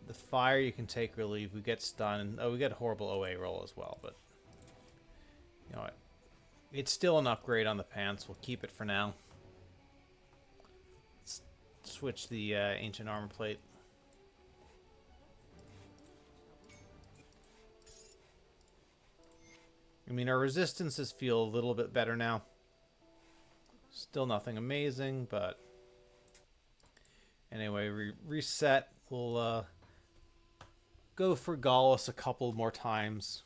The fire you can take relief. We get stun. Oh, we get a horrible OA roll as well, but you know what? It's still an upgrade on the pants. We'll keep it for now. Let's switch the ancient armor plate. I mean, our resistances feel a little bit better now. Still nothing amazing, but anyway, reset. We'll go for Gallus a couple more times.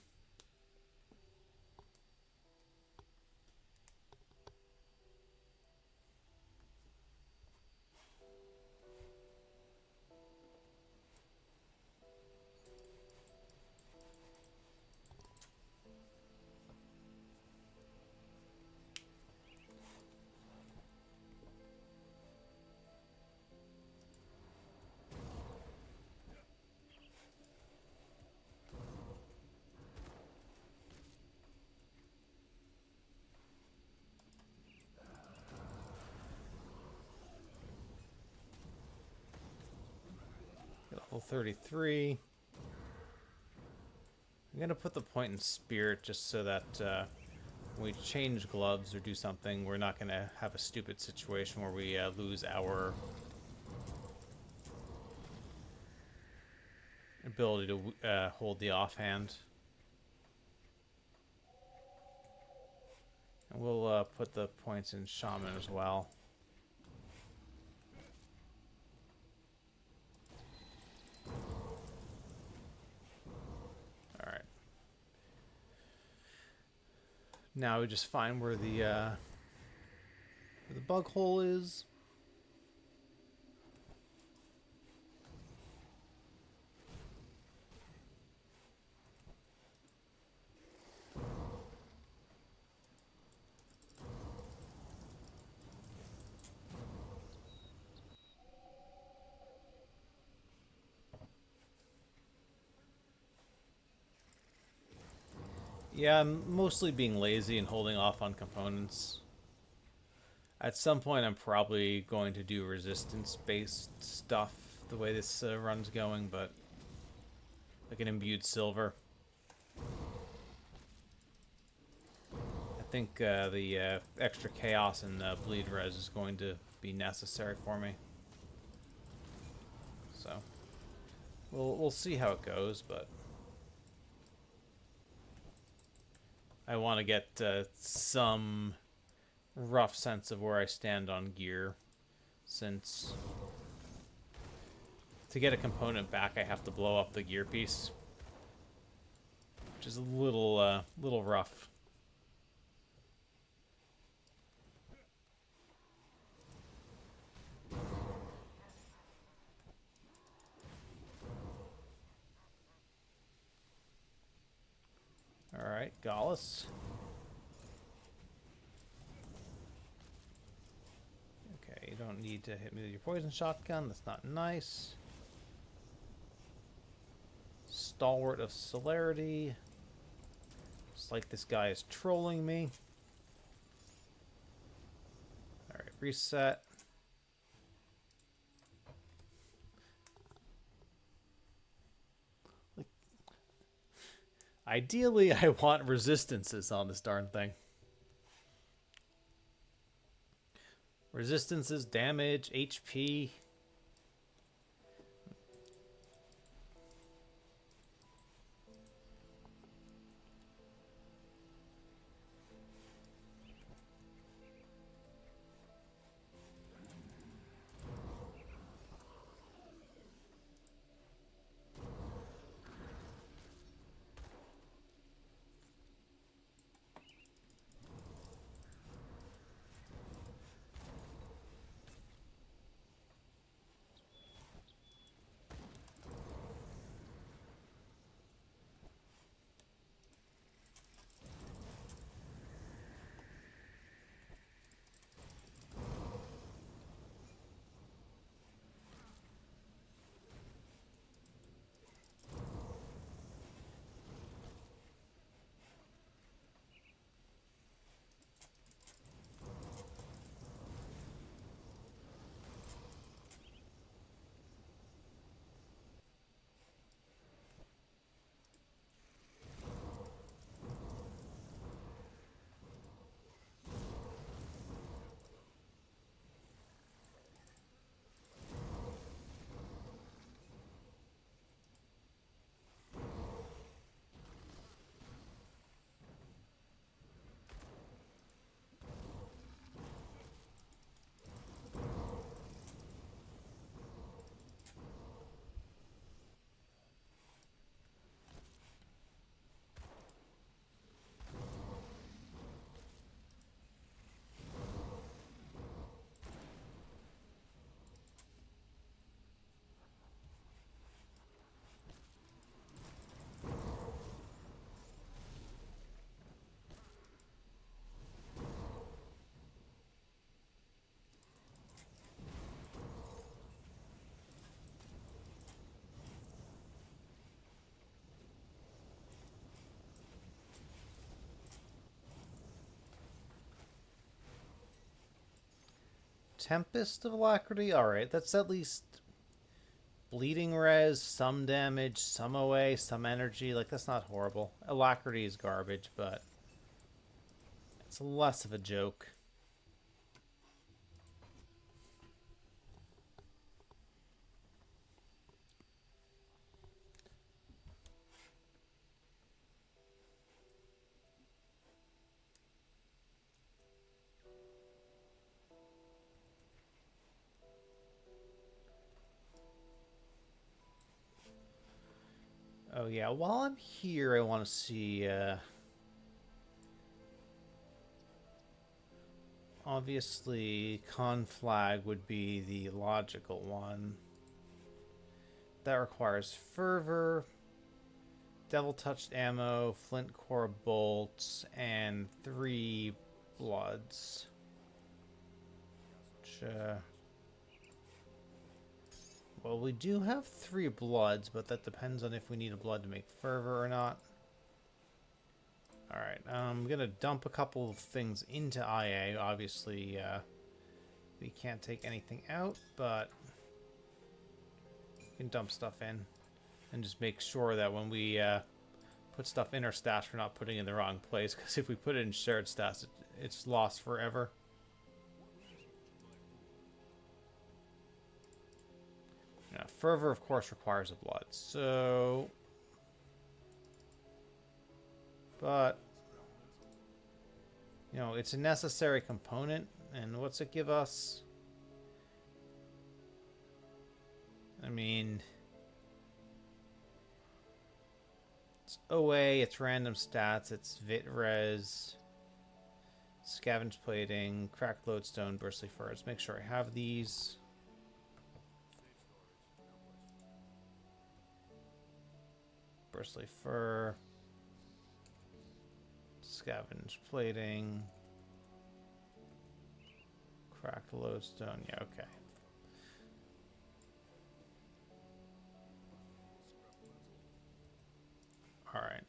Level 33. I'm going to put the point in Spirit just so that when we change gloves or do something, we're not going to have a stupid situation where we lose our ability to hold the offhand. And we'll put the points in Shaman as well. Now we just find where the bug hole is. Yeah, I'm mostly being lazy and holding off on components. At some point, I'm probably going to do resistance-based stuff the way this run's going, but like an imbued silver. I think the extra chaos and bleed res is going to be necessary for me. So we'll see how it goes, but I want to get some rough sense of where I stand on gear, since to get a component back I have to blow up the gear piece, which is a little rough. Alright, Gallus. Okay, you don't need to hit me with your poison shotgun. That's not nice. Stalwart of Celerity. It's like this guy is trolling me. Alright, reset. Ideally, I want resistances on this darn thing. Resistances, damage, HP. Tempest of Alacrity? Alright, that's at least bleeding res, some damage, some OA, some energy. Like, that's not horrible. Alacrity is garbage, but it's less of a joke. Oh yeah, while I'm here, I want to see obviously conflag would be the logical one. That requires fervor, devil touched ammo, flint core bolts, and 3 bloods. Which, well, we do have 3 bloods, but that depends on if we need a blood to make fervor or not. Alright, I'm gonna dump a couple of things into IA. Obviously, we can't take anything out, but we can dump stuff in. And just make sure that when we put stuff in our stash, we're not putting it in the wrong place. Because if we put it in shared stash, it's lost forever. Now, fervor, of course, requires a blood. So... But... You know, it's a necessary component. And what's it give us? I mean... It's OA, it's random stats, it's Vit Res, Scavenge Plating, Cracked Lodestone, Bristly Fur. Let's make sure I have these. Bristly Fur, Scavenge Plating, Cracked Lodestone. Yeah, okay. Alright.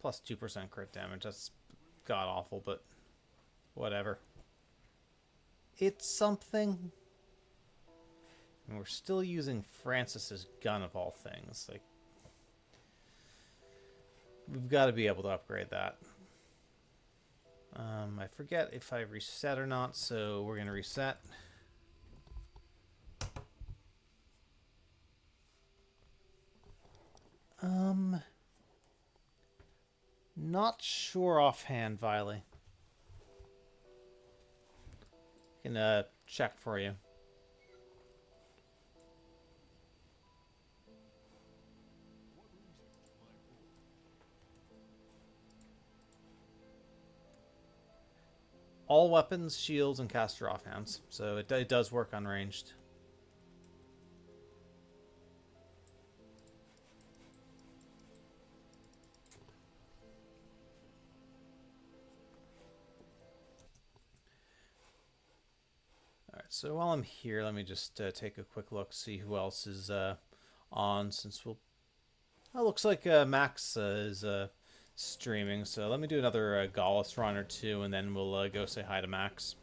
Plus 2% crit damage. That's god-awful, but whatever. It's something. And we're still using Francis's gun of all things. Like, we've got to be able to upgrade that. I forget if I reset or not, so we're going to reset. Not sure offhand, Viley. Can check for you. All weapons, shields, and caster offhands, so it does work unranged. Alright, so while I'm here, let me just take a quick look, see who else is on, since we'll... Oh, looks like Max is streaming, so let me do another Gaullus run or two, and then we'll go say hi to Max.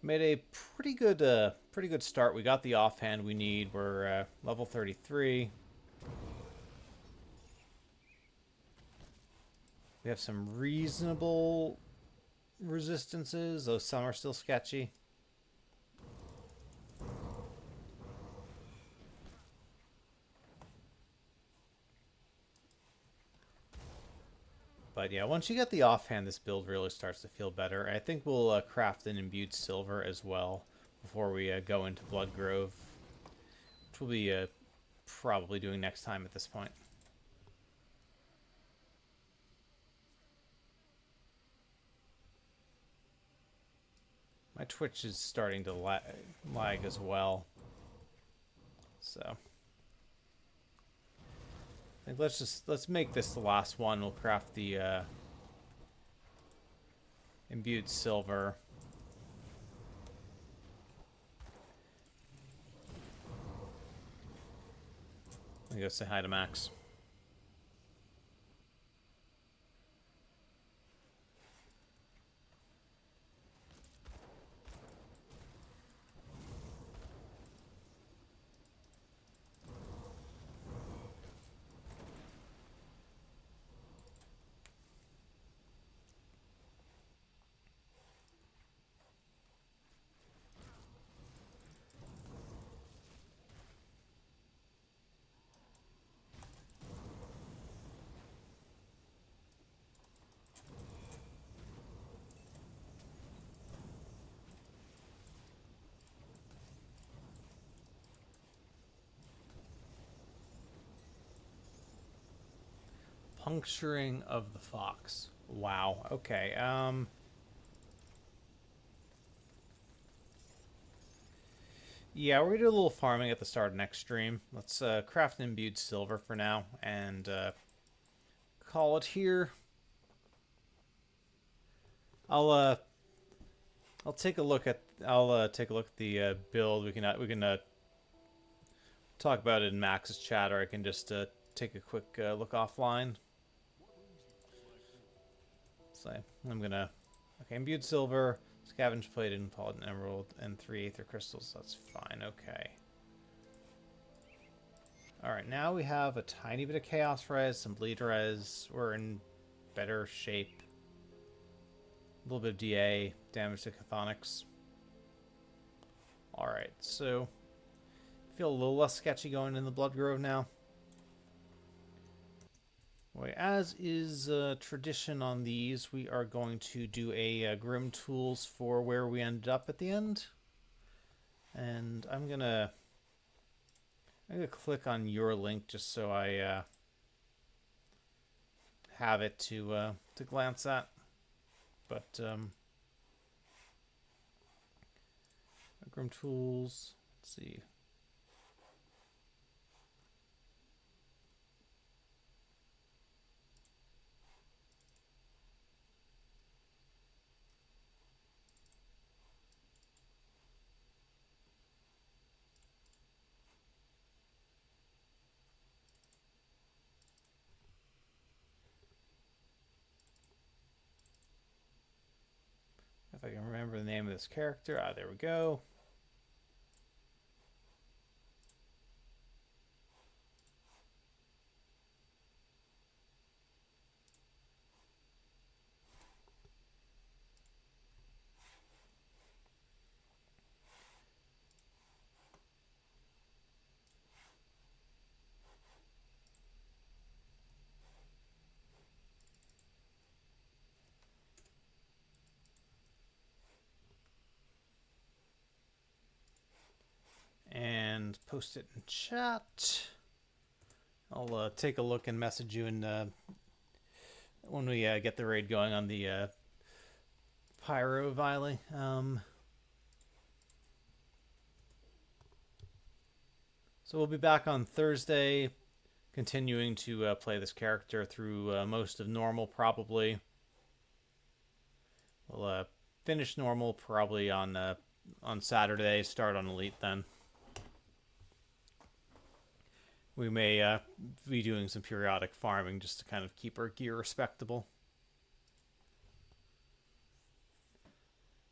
Made a pretty good start. We got the offhand we need. We're level 33. We have some reasonable resistances, though some are still sketchy. But yeah, once you get the offhand, this build really starts to feel better. I think we'll craft an imbued silver as well before we go into Bloodgrove, which we'll be probably doing next time at this point. My Twitch is starting to lag as well, so I think let's make this the last one. We'll craft the imbued silver. Let me go say hi to Max. Puncturing of the fox. Wow. Okay. Yeah, we're gonna do a little farming at the start of next stream. Let's craft imbued silver for now and call it here. I'll uh I'll take a look at the build. We can talk about it in Max's chat, or I can just take a quick look offline. So I'm gonna imbued silver, scavenge plate, and polished emerald, and 3 aether crystals. That's fine. Okay. All right, now we have a tiny bit of chaos res, some bleed res. We're in better shape. A little bit of DA, damage to chthonics. All right, so feel a little less sketchy going in the Blood Grove now. Well, as is tradition on these, we are going to do a Grim Tools for where we ended up at the end. And I'm gonna click on your link just so I have it to glance at. But Grim Tools, let's see. If I can remember the name of this character. Ah, there we go. And post it in chat. I'll take a look and message you when we get the raid going on the Pyro Vile. So we'll be back on Thursday, continuing to play this character through most of normal, probably. We'll finish normal probably on Saturday, start on Elite then. We may be doing some periodic farming just to kind of keep our gear respectable.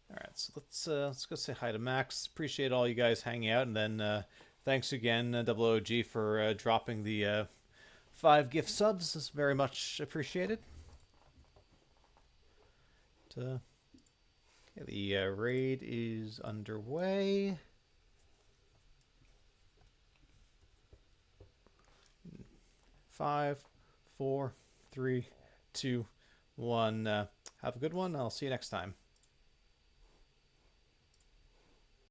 All right, so let's go say hi to Max. Appreciate all you guys hanging out, and then thanks again, OOG, for dropping the 5 gift subs. It's very much appreciated. Okay, the raid is underway. 5, 4, 3, 2, 1. Have a good one. I'll see you next time.